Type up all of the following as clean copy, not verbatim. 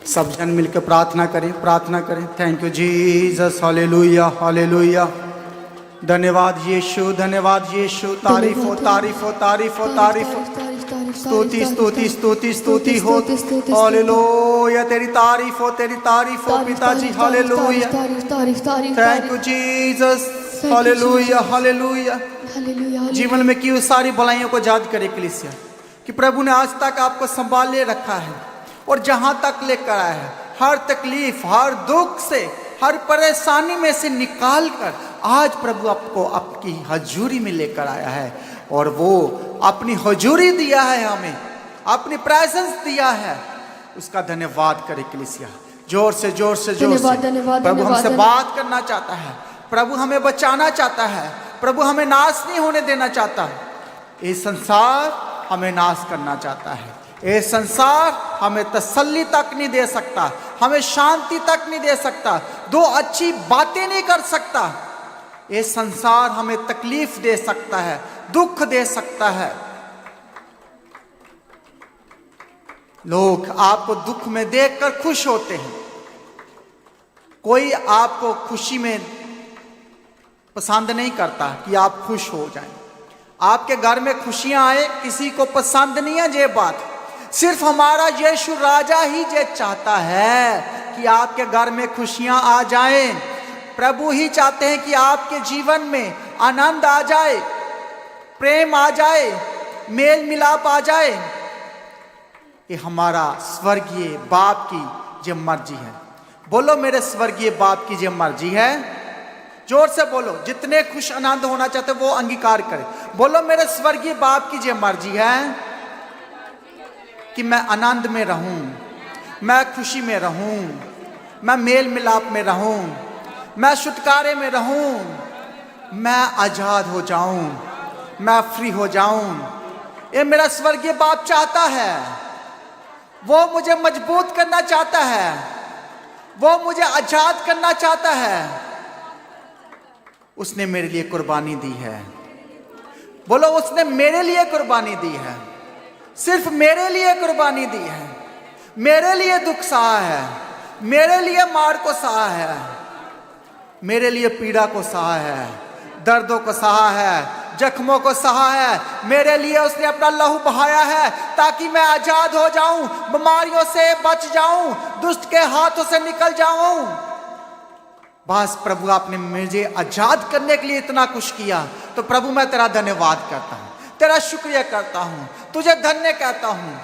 सब जन मिलकर प्रार्थना करें। Thank you Jesus, hallelujah hallelujah. धन्यवाद यीशु, धन्यवाद यीशु। तारीफ हो, तारीफ हो, तारीफ हो, तारीफ हो। स्तुति स्तुति स्तुति स्तुति हो, हालेलुया। तेरी तारीफ हो, तेरी तारीफ हो पिताजी, hallelujah. Thank you Jesus, hallelujah hallelujah. जीवन में की सारी भलाइयों को याद करे कलीसिया कि प्रभु ने आज तक आपको संभाले रखा है और जहां तक लेकर आया है, हर तकलीफ, हर दुख से, हर परेशानी में से निकाल कर आज प्रभु आपको आपकी हजूरी में लेकर आया है और वो अपनी हजूरी दिया है, हमें अपनी प्रेजेंस दिया है। उसका धन्यवाद करे कलीसिया, जोर से जोर से जोर से। प्रभु हमसे बात करना चाहता है, प्रभु हमें बचाना चाहता है, प्रभु हमें नाश नहीं होने देना चाहता। ये संसार हमें नाश करना चाहता है, ये संसार हमें तसल्ली तक नहीं दे सकता, हमें शांति तक नहीं दे सकता, दो अच्छी बातें नहीं कर सकता। ये संसार हमें तकलीफ दे सकता है, दुख दे सकता है। लोग आपको दुख में देखकर खुश होते हैं, कोई आपको खुशी में पसंद नहीं करता कि आप खुश हो जाएं। आपके घर में खुशियां आए, किसी को पसंद नहीं है ये बात। सिर्फ हमारा यीशु राजा ही ये चाहता है कि आपके घर में खुशियां आ जाएं। प्रभु ही चाहते हैं कि आपके जीवन में आनंद आ जाए, प्रेम आ जाए, मेल मिलाप आ जाए। ये हमारा स्वर्गीय बाप की जो मर्जी है। बोलो, मेरे स्वर्गीय बाप की जो मर्जी है। जोर से बोलो, जितने खुश आनंद होना चाहते वो अंगीकार करें। बोलो, मेरे स्वर्गीय बाप की जो मर्जी है कि मैं आनंद में रहूं, मैं खुशी में रहूं, मैं मेल मिलाप में रहूं, मैं छुटकारे में रहूं, मैं आजाद हो जाऊं, मैं फ्री हो जाऊं। ये मेरा स्वर्गीय बाप चाहता है। वो मुझे मजबूत करना चाहता है, वो मुझे आजाद करना चाहता है। उसने मेरे लिए कुर्बानी दी है। बोलो, उसने मेरे लिए कुर्बानी दी है, सिर्फ मेरे लिए कुर्बानी दी है। मेरे लिए दुख सहा है, मेरे लिए मार को सहा है, मेरे लिए पीड़ा को सहा है, दर्दों को सहा है, जख्मों को सहा है। मेरे लिए उसने अपना लहू बहाया है ताकि मैं आजाद हो जाऊं, बीमारियों से बच जाऊं, दुष्ट के हाथों से निकल जाऊं। बस प्रभु, आपने मुझे आजाद करने के लिए इतना कुछ किया, तो प्रभु मैं तेरा धन्यवाद करता हूं, तेरा शुक्रिया करता हूं, तुझे धन्य कहता हूं।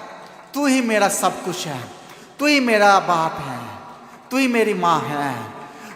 तू ही मेरा सब कुछ है, तू ही मेरा बाप है, तू ही मेरी माँ है।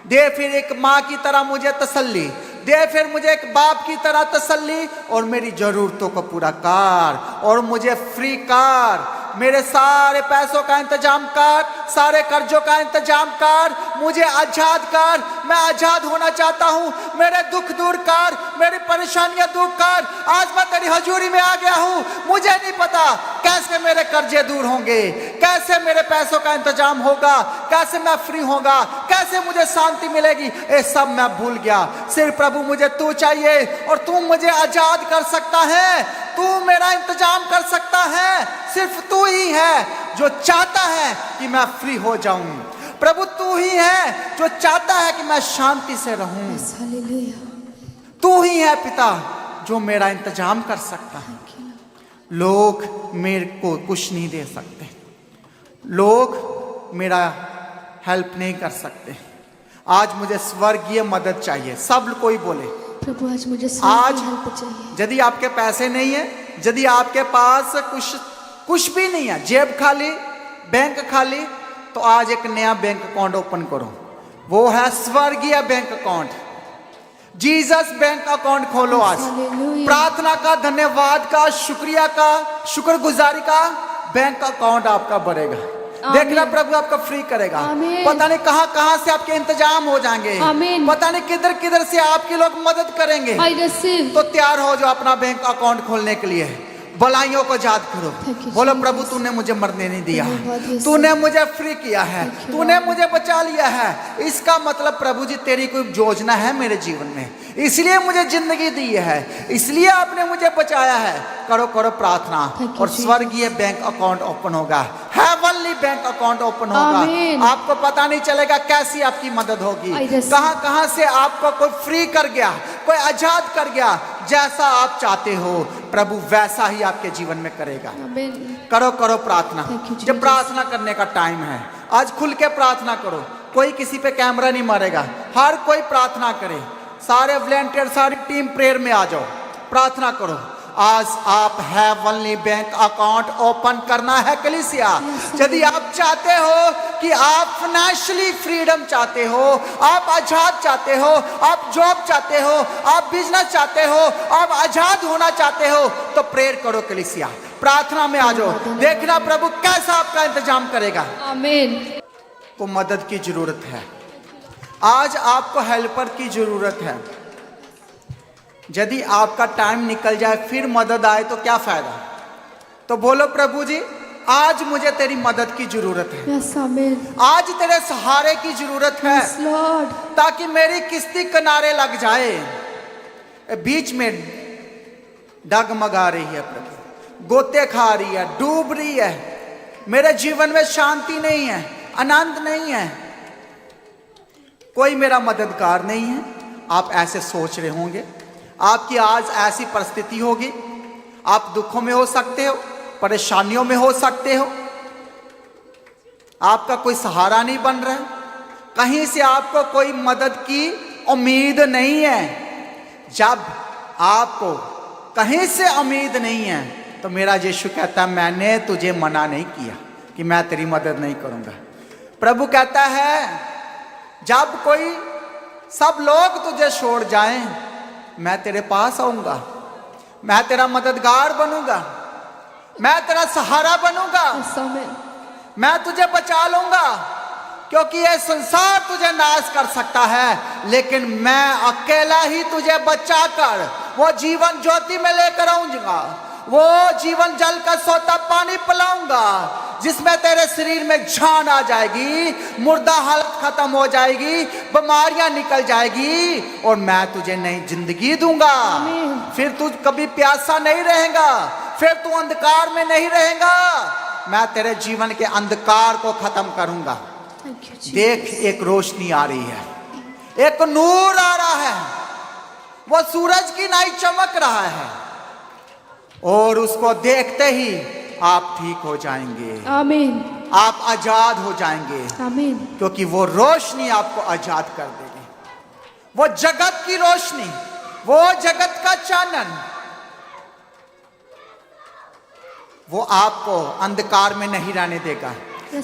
दे फिर एक माँ की तरह मुझे तसल्ली, दे फिर मुझे एक बाप की तरह तसल्ली और मेरी जरूरतों को पूरा कर और मुझे फ्री कर। मेरे सारे पैसों का इंतजाम कर, सारे कर्जों का इंतजाम कर, मुझे आजाद कर। मैं आजाद होना चाहता हूँ। मेरे दुख दूर कर, मेरी परेशानियां दूर कर। आज मैं तेरी हजूरी में आ गया हूँ। मुझे नहीं पता कैसे मेरे कर्जे दूर होंगे, कैसे मेरे पैसों का इंतजाम होगा, कैसे मैं फ्री होगा, कैसे मुझे शांति मिलेगी। ये सब मैं भूल गया। सिर्फ प्रभु मुझे तू चाहिए और तू मुझे आजाद कर सकता है, तू मेरा इंतजाम कर सकता है। सिर्फ तू ही है जो चाहता है कि मैं फ्री हो जाऊं। प्रभु, तू ही है जो चाहता है कि मैं शांति से रहूं। तू ही है पिता जो मेरा इंतजाम कर सकता है। लोग मेरे को कुछ नहीं दे सकते, लोग मेरा हेल्प नहीं कर सकते। आज मुझे स्वर्गीय मदद चाहिए। सब कोई बोले, प्रभु आज मुझे आज हेल्प चाहिए। यदि आपके पैसे नहीं है, यदि आपके पास कुछ भी नहीं है, जेब खाली, बैंक खाली, तो आज एक नया बैंक अकाउंट ओपन करो। वो है स्वर्गीय bank account. Jesus bank account खोलो आज। प्रार्थना का, धन्यवाद का, शुक्रिया का, शुक्रगुजारी का बैंक अकाउंट आपका बढ़ेगा। देखना प्रभु आपका फ्री करेगा। पता नहीं कहां कहां से आपके इंतजाम हो जाएंगे, पता नहीं किधर किधर से आपके लोग मदद करेंगे। तो तैयार हो जाओ अपना बैंक अकाउंट खोलने के लिए। भलाइयों को याद करो। बोलो प्रभु तूने मुझे मरने नहीं दिया, तूने मुझे फ्री किया है, तूने मुझे बचा लिया है। इसका मतलब प्रभु जी तेरी कोई योजना है मेरे जीवन में, इसलिए मुझे जिंदगी दी है, इसलिए आपने मुझे बचाया है। करो करो प्रार्थना और स्वर्गीय बैंक अकाउंट ओपन होगा, हेवनली बैंक अकाउंट ओपन होगा। आपको पता नहीं चलेगा कैसी आपकी मदद होगी, कहां कहां से आपको कोई फ्री कर गया, कोई आजाद कर गया। जैसा आप चाहते हो प्रभु वैसा ही आपके जीवन में करेगा। करो करो प्रार्थना। जब प्रार्थना करने का टाइम है, आज खुल के प्रार्थना करो। कोई किसी पे कैमरा नहीं मारेगा, हर कोई प्रार्थना करे। सारे वॉलंटियर, सारी टीम प्रेयर में आ जाओ, प्रार्थना करो। आज आप हेवनली बैंक अकाउंट ओपन करना है कलीसिया। यदि आप चाहते हो कि आप फाइनेंशियली फ्रीडम चाहते हो, आप आजाद चाहते हो, आप जॉब चाहते हो, आप बिजनेस चाहते हो, आप आजाद होना चाहते हो, तो प्रेयर करो कलीसिया, प्रार्थना में आ जाओ। देखना प्रभु कैसा आपका इंतजाम करेगा। आमीन। को मदद की जरूरत है, आज आपको हेल्पर की जरूरत है। यदि आपका टाइम निकल जाए फिर मदद आए तो क्या फायदा। तो बोलो प्रभु जी आज मुझे तेरी मदद की जरूरत है। yes, आज तेरे सहारे की जरूरत है। yes, Lord. ताकि मेरी किश्ती किनारे लग जाए। बीच में डगमगा रही है प्रभु, गोते खा रही है, डूब रही है, मेरे जीवन में शांति नहीं है, आनंद नहीं है, कोई मेरा मददगार नहीं है। आप ऐसे सोच रहे होंगे, आपकी आज ऐसी परिस्थिति होगी, आप दुखों में हो सकते हो, परेशानियों में हो सकते हो, आपका कोई सहारा नहीं बन रहा है, कहीं से आपको कोई मदद की उम्मीद नहीं है। जब आपको कहीं से उम्मीद नहीं है तो मेरा यीशु कहता है मैंने तुझे मना नहीं किया कि मैं तेरी मदद नहीं करूंगा। प्रभु कहता है जब कोई सब लोग तुझे छोड़ जाएं मैं तेरे पास आऊंगा, मैं तेरा मददगार बनूंगा, मैं तेरा सहारा बनूंगा, मैं तुझे बचा लूंगा। क्योंकि ये संसार तुझे नाश कर सकता है, लेकिन मैं अकेला ही तुझे बचाकर वो जीवन ज्योति में लेकर आऊंगा, वो जीवन जल का सोता पानी पिलाऊंगा, जिसमें तेरे शरीर में जान आ जाएगी, मुर्दा हालत खत्म हो जाएगी, बीमारियां निकल जाएगी और मैं तुझे नई जिंदगी दूंगा। फिर तू कभी प्यासा नहीं रहेगा, फिर तू अंधकार में नहीं रहेगा, मैं तेरे जीवन के अंधकार को खत्म करूंगा। देख एक रोशनी आ रही है, एक नूर आ रहा है, वो सूरज की नाई चमक रहा है और उसको देखते ही आप ठीक हो जाएंगे। आमीन। आप आजाद हो जाएंगे। आमीन। क्योंकि वो रोशनी आपको आजाद कर देगी, वो जगत की रोशनी, वो जगत का चानन, वो आपको अंधकार में नहीं रहने देगा।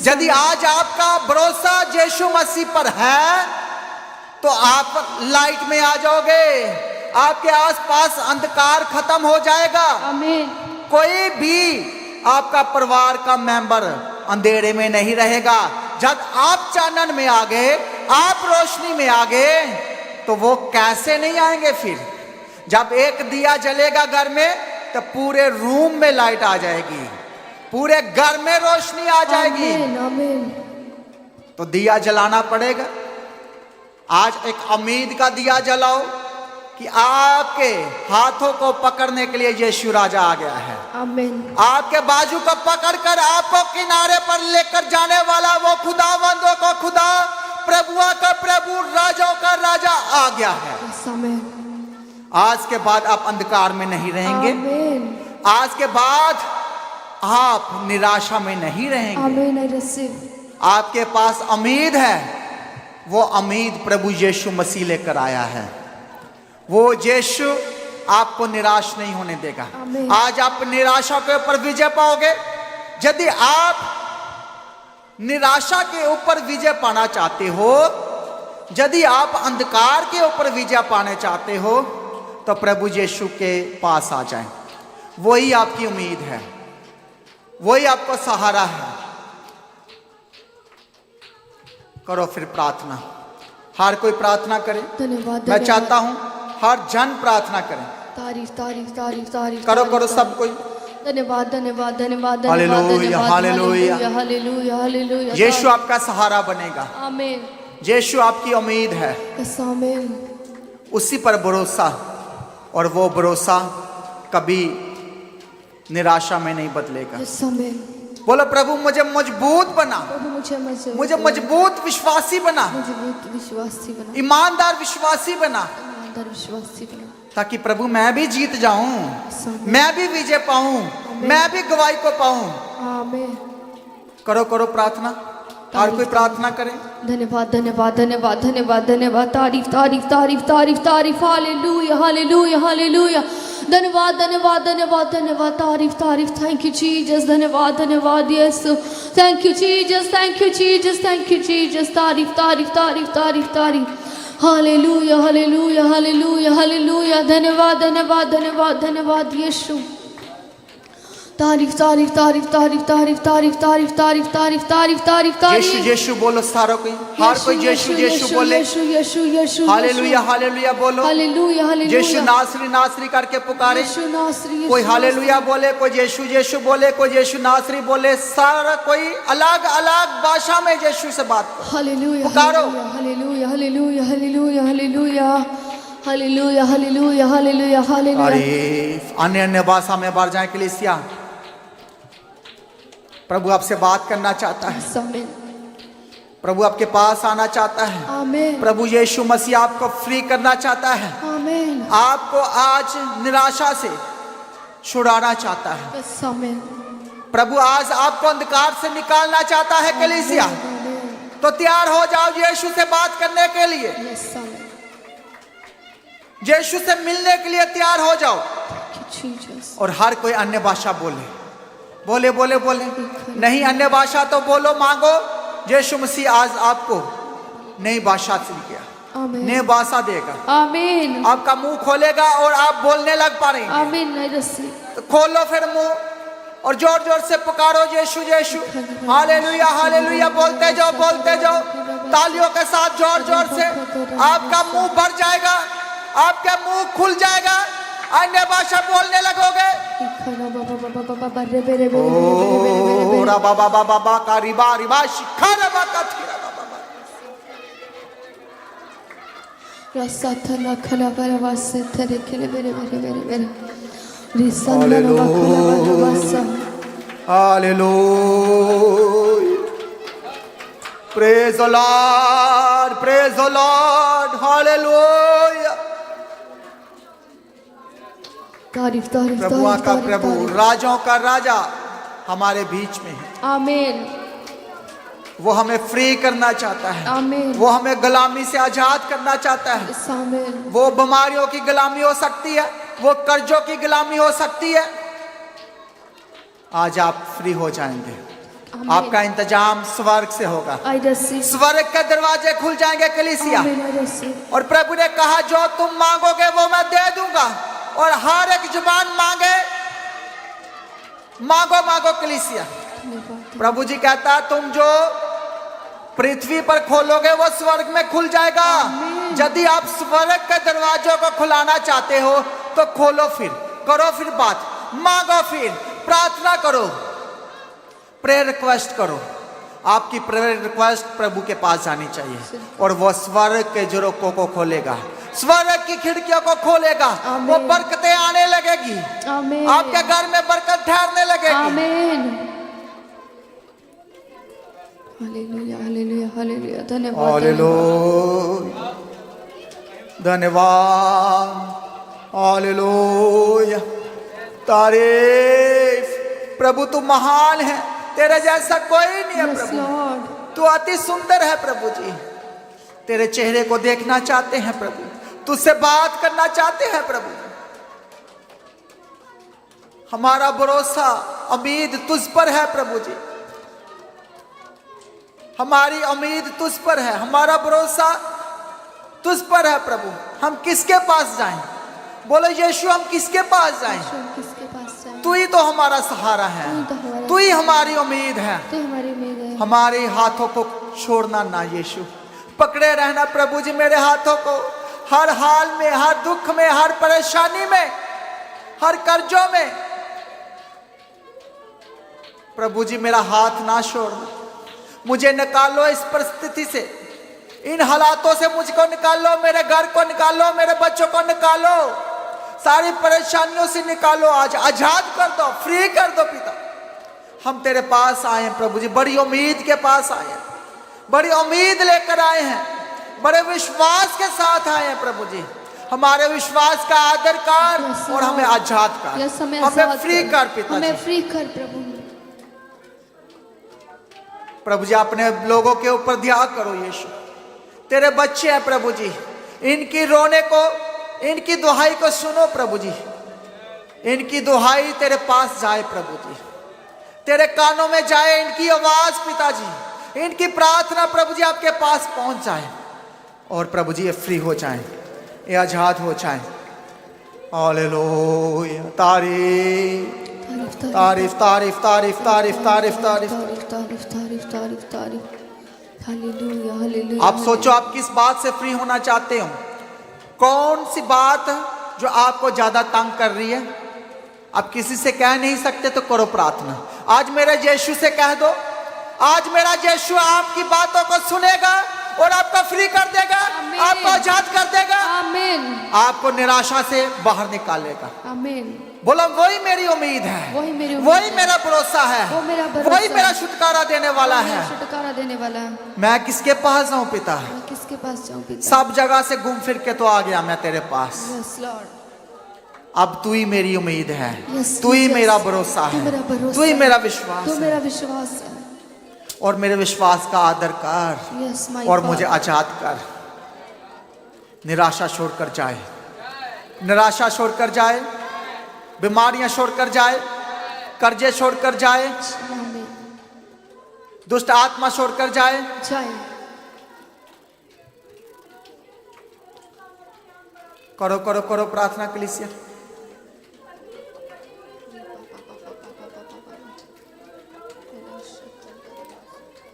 यदि आज आपका भरोसा यीशु मसीह पर है तो आप लाइट में आ जाओगे, आपके आसपास अंधकार खत्म हो जाएगा। आमीन। कोई भी आपका परिवार का मेंबर अंधेरे में नहीं रहेगा। जब आप चानन में आ गए, आप रोशनी में आ गए, तो वो कैसे नहीं आएंगे। फिर जब एक दिया जलेगा घर में तो पूरे रूम में लाइट आ जाएगी, पूरे घर में रोशनी आ जाएगी। आमीन, आमीन। तो दिया जलाना पड़ेगा। आज एक उम्मीद का दिया जलाओ कि आपके हाथों को पकड़ने के लिए यीशु राजा आ गया है। आमीन। आपके बाजू को पकड़कर आपको किनारे पर लेकर जाने वाला वो खुदावंदों का खुदा, प्रभुओं का प्रभु, राजाओं का राजा आ गया है। आमीन। आज के बाद आप अंधकार में नहीं रहेंगे। आमीन। आज के बाद आप निराशा में नहीं रहेंगे। आमीन। I receive। आपके पास उम्मीद है, वो उम्मीद प्रभु यीशु मसीह लेकर आया है। वो यीशु आपको निराश नहीं होने देगा। आज आप निराशा के ऊपर विजय पाओगे। यदि आप निराशा के ऊपर विजय पाना चाहते हो, यदि आप अंधकार के ऊपर विजय पाने चाहते हो, तो प्रभु यीशु के पास आ जाएं। वही आपकी उम्मीद है, वही आपका सहारा है। करो फिर प्रार्थना, हर कोई प्रार्थना करे। धन्यवाद। मैं चाहता हूं हर जन प्रार्थना करें। तारीफ तारीफ तारीफ तारीफ। करो करो सब कोई। धन्यवाद धन्यवाद धन्यवाद हालेलुया, हालेलुया। Hallelujah hallelujah. यीशु आपका सहारा बनेगा। आमीन। यीशु आपकी उम्मीद है। यस आमीन। उसी पर भरोसा, और वो भरोसा कभी निराशा में नहीं बदलेगा। यस आमीन। बोलो प्रभु मुझे मजबूत बना, प्रभु मुझे मजबूत विश्वासी बना, मजबूत विश्वासी बना, ईमानदार विश्वासी बना, ईमानदार विश्वासी बना, ताकि प्रभु मैं भी जीत जाऊं, मैं भी विजय पाऊं, मैं भी गवाही को पाऊं। आमीन। करो करो प्रार्थना, और कोई प्रार्थना करे। धन्यवाद धन्यवाद धन्यवाद धन्यवाद धन्यवाद। तारीफ तारीफ तारीफ तारीफ तारीफ। Hallelujah hallelujah hallelujah. धन्यवाद धन्यवाद धन्यवाद धन्यवाद। तारीफ तारीफ। Thank you Jesus. धन्यवाद धन्यवाद यीशु। Thank you Jesus. Thank you Jesus. Thank you Jesus. तारीफ तारीफ तारीफ तारीफ तारीफ। Hallelujah hallelujah hallelujah hallelujah. धन्यवाद धन्यवाद धन्यवाद धन्यवाद यीशु। तारीफ तारीफ तारीफ तारीफ तारीफ तारीफ तारीफ तारीफ तारीफ तारीफ तारीफ तारीफ। यीशु यीशु बोलो सारों कोई, हर कोई यीशु यीशु बोले। यीशु यीशु यीशु। हालेलुया हालेलुया बोलो। Hallelujah hallelujah. यीशु नासरी नासरी करके पुकारे। यीशु नासरी। कोई हालेलुया बोले, कोई यीशु यीशु बोले, कोई यीशु नासरी बोले। सारा कोई अलग अलग भाषा में यीशु से बात करो। हालेलुया पुकारो। Hallelujah hallelujah hallelujah hallelujah hallelujah hallelujah hallelujah hallelujah. अरे अन्य अन्य भाषा में बाहर जाए कलीसिया, प्रभु आपसे बात करना चाहता है। आमीन। प्रभु आपके पास आना चाहता है। आमीन। प्रभु यीशु मसीह आपको फ्री करना चाहता है। आमीन। आपको आज निराशा से छुड़ाना चाहता है। यस आमीन। प्रभु आज आपको अंधकार से निकालना चाहता है कलीसिया। आमीन। तो तैयार हो जाओ यीशु से बात करने के लिए, यस आमीन। यीशु से मिलने के लिए तैयार हो जाओ। Thank you Jesus. और हर कोई अन्य भाषा बोले, बोले बोले बोले। नहीं अन्य भाषा तो बोलो, मांगो। यीशु मसीह आज आपको नई भाषा से दिया, आमीन। नई भाषा देगा। आमीन। आपका मुंह खोलेगा और आप बोलने लग पा रहे हैं। आमीन। I receive. तो खोलो फिर मुंह और जोर जोर से पुकारो यीशु यीशु। हालेलुया हालेलुया बोलते जाओ, बोलते जाओ तालियों के साथ जोर जोर से। आपका मुंह भर जाएगा, आपका मुंह खुल जाएगा, अन्य भाषा बोलने लगोगे। ओ रबा बाबा बाबा का रिबा रिबा शिखा रबा का थिरा बाबा। रसाथला खला परवासे तेरे खेले मेरे मेरे मेरे मेरे रिसन्ना नवा खला hallelujah. Praise the Lord, praise the Lord. Hallelujah. तारीफ तारीफ प्रभुआ का प्रभु, राजाओं का राजा हमारे बीच में है। आमीन। वो हमें फ्री करना चाहता है। आमीन। वो हमें गुलामी से आजाद करना चाहता है। आमीन। वो बीमारियों की गुलामी हो सकती है, वो कर्जों की गुलामी हो सकती है। आज आप फ्री हो जाएंगे। आपका इंतजाम स्वर्ग से होगा। स्वर्ग के दरवाजे खुल जाएंगे कलीसिया। और प्रभु ने कहा जो तुम मांगोगे वो मैं दे दूंगा। और हर एक जुबान मांगे, मांगो मांगो कलीसिया। प्रभु जी कहता तुम जो पृथ्वी पर खोलोगे वो स्वर्ग में खुल जाएगा। यदि आप स्वर्ग के दरवाजों को खुलाना चाहते हो तो खोलो, फिर करो, फिर बात मांगो, फिर प्रार्थना करो, प्रेयर रिक्वेस्ट करो। आपकी प्रेयर रिक्वेस्ट प्रभु के पास जानी चाहिए और वो स्वर्ग के झरोखों को खोलेगा, स्वर्ग की खिड़कियों को खोलेगा। वो बरकतें आने लगेगी। आपके घर में बरकत ठहरने लगेगी। आमीन। Hallelujah hallelujah hallelujah. धन्यवाद हालेलुया, धन्यवाद, हालेलुया, तारीफ। प्रभु तू महान है, तेरे जैसा कोई नहीं है प्रभु। तू अति सुंदर है प्रभु जी। तेरे चेहरे को देखना चाहते हैं प्रभु, तुझसे बात करना चाहते हैं प्रभु। हमारा भरोसा उम्मीद तुझ पर है प्रभु जी। हमारी उम्मीद तुझ पर है, हमारा भरोसा तुझ पर है प्रभु। हम किसके पास जाएं? बोलो यीशु, हम किसके पास जाएं? तू ही तो हमारा सहारा है, तू ही हमारी उम्मीद है। हमारे हाथों को छोड़ना ना यीशु, पकड़े रहना प्रभु जी मेरे हाथों को। हर हाल में, हर दुख में, हर परेशानी में, हर कर्जों में प्रभु जी मेरा हाथ ना छोड़ना, मुझे निकालो इस परिस्थिति से, इन हालातों से मुझको निकालो, मेरे घर को निकालो, मेरे बच्चों को निकालो, सारी परेशानियों से निकालो, आज आजाद कर दो, फ्री कर दो पिता। हम तेरे पास आए हैं प्रभु जी, बड़ी उम्मीद के पास आए हैं, बड़ी उम्मीद लेकर आए हैं, बड़े विश्वास के साथ आए हैं प्रभु जी। हमारे विश्वास का आदर कर और हमें आजाद कर, हमें फ्री कर पिता, हमें फ्री कर प्रभु। प्रभु जी अपने लोगों के ऊपर ध्यान करो यीशु, तेरे बच्चे हैं प्रभु जी, इनकी रोने को, इनकी दुहाई को सुनो प्रभु जी, इनकी दुहाई तेरे पास जाए प्रभु जी, तेरे कानों में जाए इनकी आवाज पिताजी, इनकी प्रार्थना प्रभु जी आपके पास पहुंच जाए और प्रभु जी ये फ्री हो जाए, ये आजाद हो जाए। हालेलुया, तारीफ तारीफ तारीफ तारीफ तारीफ तारीफ तारीफ तारीफ तारीफ तारीफ तारीफ। Hallelujah hallelujah. आप सोचो आप किस बात से फ्री होना चाहते हो, कौन सी बात जो आपको ज्यादा तंग कर रही है? आप किसी से कह नहीं सकते तो करो प्रार्थना, आज मेरे यीशु से कह दो, आज मेरा यीशु आपकी बातों को सुनेगा और आपको फ्री कर देगा, आपको आजाद कर देगा, आमीन। आपको निराशा से बाहर निकालेगा। आमीन। बोलो वही मेरी उम्मीद है, वही मेरी उम्मीद वही है, मेरा भरोसा है, वो मेरा भरोसा वही मेरा छुटकारा देने वाला है। छुटकारा देने वाला है। मैं किसके पास जाऊं पिता? मैं किसके पास जाऊं पिता? सब जगह से घूम फिर के तो आ गया मैं तेरे पास, यस लॉर्ड। अब तू ही मेरी उम्मीद है, Yes, तू ही yes. मेरा भरोसा तू है, मेरा भरोसा तू ही है, मेरा विश्वास तू है, मेरा विश्वास है। और मेरे विश्वास का आदर कर Yes, my और God. मुझे आजाद कर। निराशा छोड़कर जाए, निराशा छोड़कर जाए, बीमारियां छोड़कर जाए, कर्जे छोड़कर जाए, आमीन। दुष्ट आत्मा छोड़कर जाए। जय। करो करो करो प्रार्थना कलीसिया।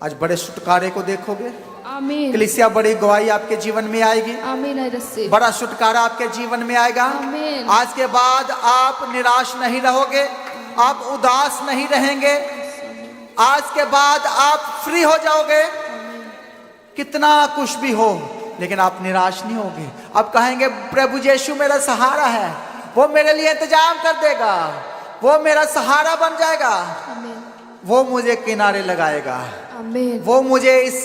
आज बड़े छुटकारे को देखोगे आमीन। कलीसिया, बड़ी गवाही आपके जीवन में आएगी, आमीन। I receive. बड़ा छुटकारा आपके जीवन में आएगा। आमीन। आज के बाद आप निराश नहीं रहोगे, आप उदास नहीं रहेंगे, आज के बाद आप फ्री हो जाओगे। कितना कुछ भी हो लेकिन आप निराश नहीं होगे। आप कहेंगे प्रभु यीशु मेरा सहारा है, वो मेरे लिए इंतजाम कर देगा, वो मेरा सहारा बन जाएगा, आमीन। वो मुझे किनारे लगाएगा, आमीन। वो मुझे इस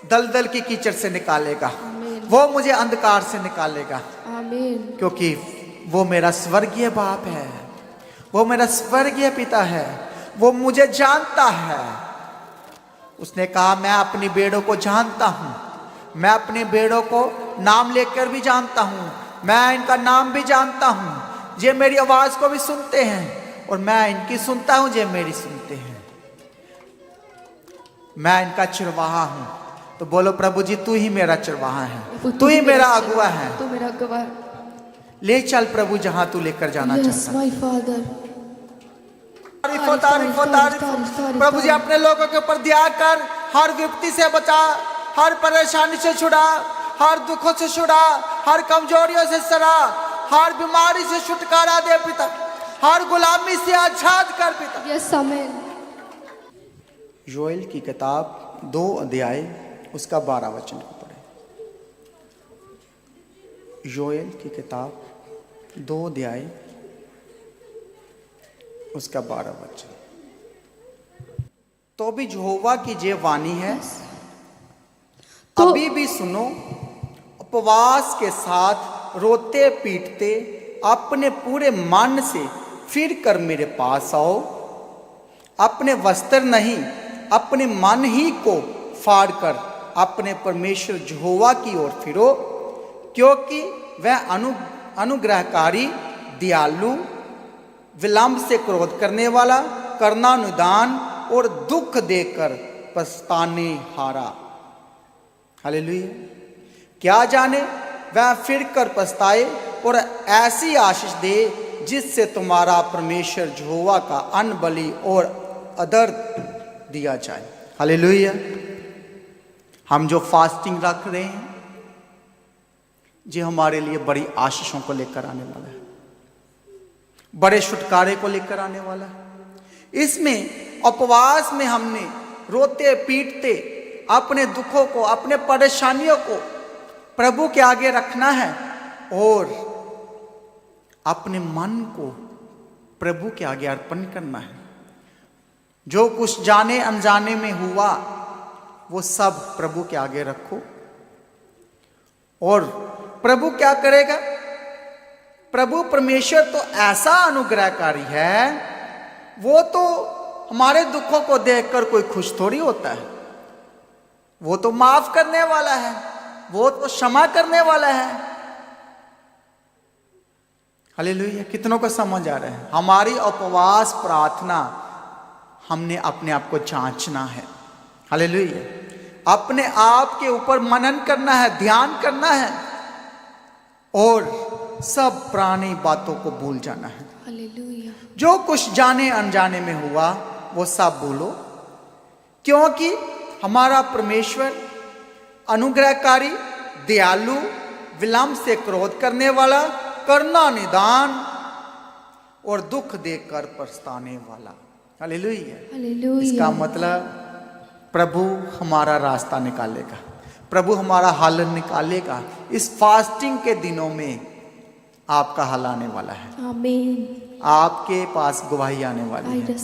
दलदल की कीचड़ से निकालेगा, आमीन। वो मुझे अंधकार से निकालेगा, आमीन। क्योंकि वो मेरा स्वर्गीय बाप है, वो मेरा स्वर्गीय पिता है, वो मुझे जानता है। उसने कहा मैं अपनी बेड़ों को जानता हूं, मैं अपने बेड़ों को नाम लेकर भी जानता हूं, मैं इनका नाम भी जानता हूं, ये मेरी आवाज को भी सुनते हैं और मैं इनकी सुनता हूं, ये मेरी सुनते हैं। मैं इनका चिरवाहा हूं। तो बोलो प्रभु जी तू ही मेरा चिरवाहा है, तू ही मेरा अगुआ है, तू मेरा अगुआ है। ले चल प्रभु जहां तू लेकर जाना यस चाहता है। My father. तारीफ तारीफ तारीफ। प्रभु जी अपने लोगों के ऊपर दया कर, हर विपत्ति से बचा, हर परेशानी से छुड़ा, हर दुखों से छुड़ा, हर कमजोरियों से सरा, हर बीमारी से छुटकारा दे पिता, हर गुलामी से आजाद कर पिता। यस आमीन। योएल की किताब 2 अध्याय उसका 12 वचन को पढ़े। योएल की किताब 2 अध्याय उसका 12 वचन। तो भी यहोवा की जे वाणी है, तो अभी भी सुनो, उपवास के साथ रोते पीटते अपने पूरे मन से फिर कर मेरे पास आओ। अपने वस्त्र नहीं, अपने मन ही को फाड़ कर अपने परमेश्वर यहोवा की ओर फिरो, क्योंकि वह अनुग्रहकारी, दयालु, विलंब से क्रोध करने वाला, करुणानिधान और दुख देकर पछताने हारा। हालेलुया। क्या जाने वह फिर कर पछताए और ऐसी आशीष दे जिससे तुम्हारा परमेश्वर यहोवा का अन्न बलि और अदर दिया जाए। हालेलुया। हम जो फास्टिंग रख रहे हैं ये हमारे लिए बड़ी आशीषों को लेकर आने वाला है, बड़े छुटकारे को लेकर आने वाला है। इसमें उपवास में हमने रोते पीटते अपने दुखों को, अपने परेशानियों को प्रभु के आगे रखना है और अपने मन को प्रभु के आगे अर्पण करना है। जो कुछ जाने अनजाने में हुआ वो सब प्रभु के आगे रखो। और प्रभु क्या करेगा? प्रभु परमेश्वर तो ऐसा अनुग्रहकारी है, वो तो हमारे दुखों को देखकर कोई खुश थोड़ी होता है। वो तो माफ करने वाला है, वो तो क्षमा करने वाला है। हालेलुया। कितनों को समझ आ रहा है? हमारी उपवास प्रार्थना हमने अपने आप को जांचना है। हालेलुया। अपने आप के ऊपर मनन करना है, ध्यान करना है और सब पुरानी बातों को भूल जाना है। हालेलुया। जो कुछ जाने अनजाने में हुआ वो सब भूलो, क्योंकि हमारा परमेश्वर अनुग्रहकारी, दयालु, विलंब से क्रोध करने वाला, करना निदान और दुख देकर पछताने वाला। हालेलुया। हालेलुया। इसका मतलब प्रभु हमारा रास्ता निकालेगा, प्रभु हमारा हल निकालेगा। इस फास्टिंग के दिनों में आपका हल आने वाला है। आमीन। आपके पास गवाही आने वाली है,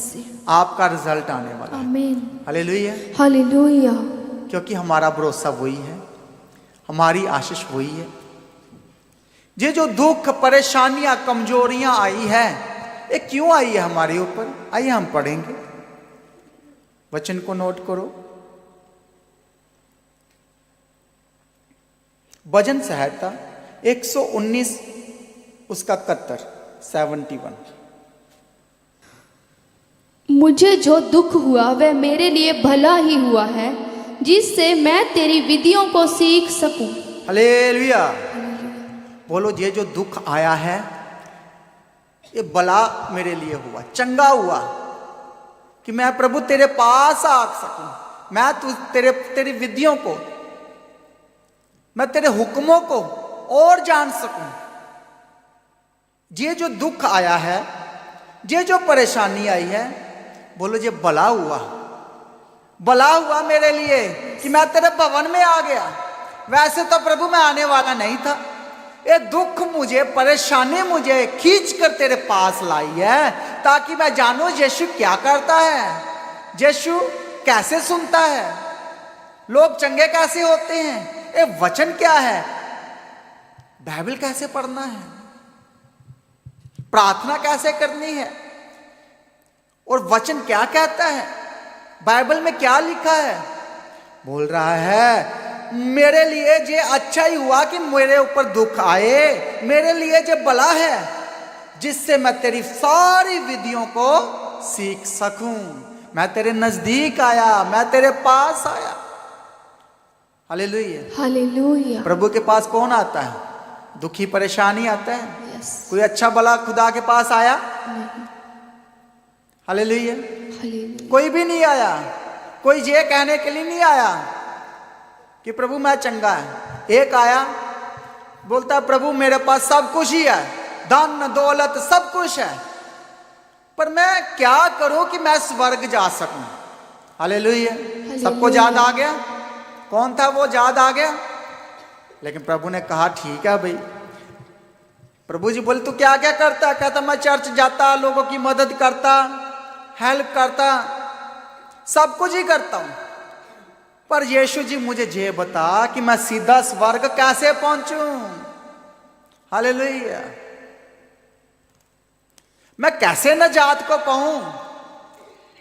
आपका रिजल्ट आने वाला है। आमीन। हालेलुया। हालेलुया। क्योंकि हमारा भरोसा वही है, हमारी आशीष वही है। ये जो दुख, परेशानियां, कमजोरियां आई है, ये क्यों आई है हमारे ऊपर? आइए हम पढ़ेंगे, वचन को नोट करो। भजन संहिता 119 उसका 71। मुझे जो दुख हुआ वह मेरे लिए भला ही हुआ है, जिससे मैं तेरी विधियों को सीख सकूं। हालेलुया। बोलो, ये जो दुख आया है ये भला मेरे लिए हुआ, चंगा हुआ कि मैं प्रभु तेरे पास आ सकूं। मैं तेरी विधियों को, मैं तेरे हुक्मों को और जान सकूं। ये जो दुख आया है, ये जो परेशानी आई है, बोलो ये भला हुआ, भला हुआ मेरे लिए कि मैं तेरे भवन में आ गया। वैसे तो प्रभु मैं आने वाला नहीं था, ये दुख मुझे, परेशानी मुझे खींच कर तेरे पास लाई है ताकि मैं जानूं यीशु क्या करता है, यीशु कैसे सुनता है, लोग चंगे कैसे होते हैं, ये वचन क्या है, बाइबल कैसे पढ़ना है, प्रार्थना कैसे करनी है और वचन क्या कहता है, बाइबल में क्या लिखा है। बोल रहा है मेरे लिए ये अच्छा ही हुआ कि मेरे ऊपर दुख आए, मेरे लिए ये भला है जिससे मैं तेरी सारी विधियों को सीख सकूं। मैं तेरे नजदीक आया, मैं तेरे पास आया। हालेलुया। हालेलुया। प्रभु के पास कौन आता है? दुखी परेशानी आता है। कोई अच्छा भला खुदा के पास आया? हालेलुया। कोई भी नहीं आया। कोई ये कहने के लिए नहीं आया कि प्रभु मैं चंगा है। एक आया, बोलता प्रभु मेरे पास सब कुछ ही है, धन दौलत सब कुछ है, पर मैं क्या करूं कि मैं स्वर्ग जा सकूं। हालेलुया। सबको याद आ गया कौन था वो? याद आ गया। लेकिन प्रभु ने कहा ठीक है भाई। प्रभु जी बोले तू क्या क्या करता? कहता मैं चर्च जाता, लोगों की मदद करता, हेल्प करता, सब कुछ ही करता हूं, पर यीशु जी मुझे ये बता कि मैं सीधा स्वर्ग कैसे पहुंचूं। हालेलुया। मैं कैसे नजात को पाऊं?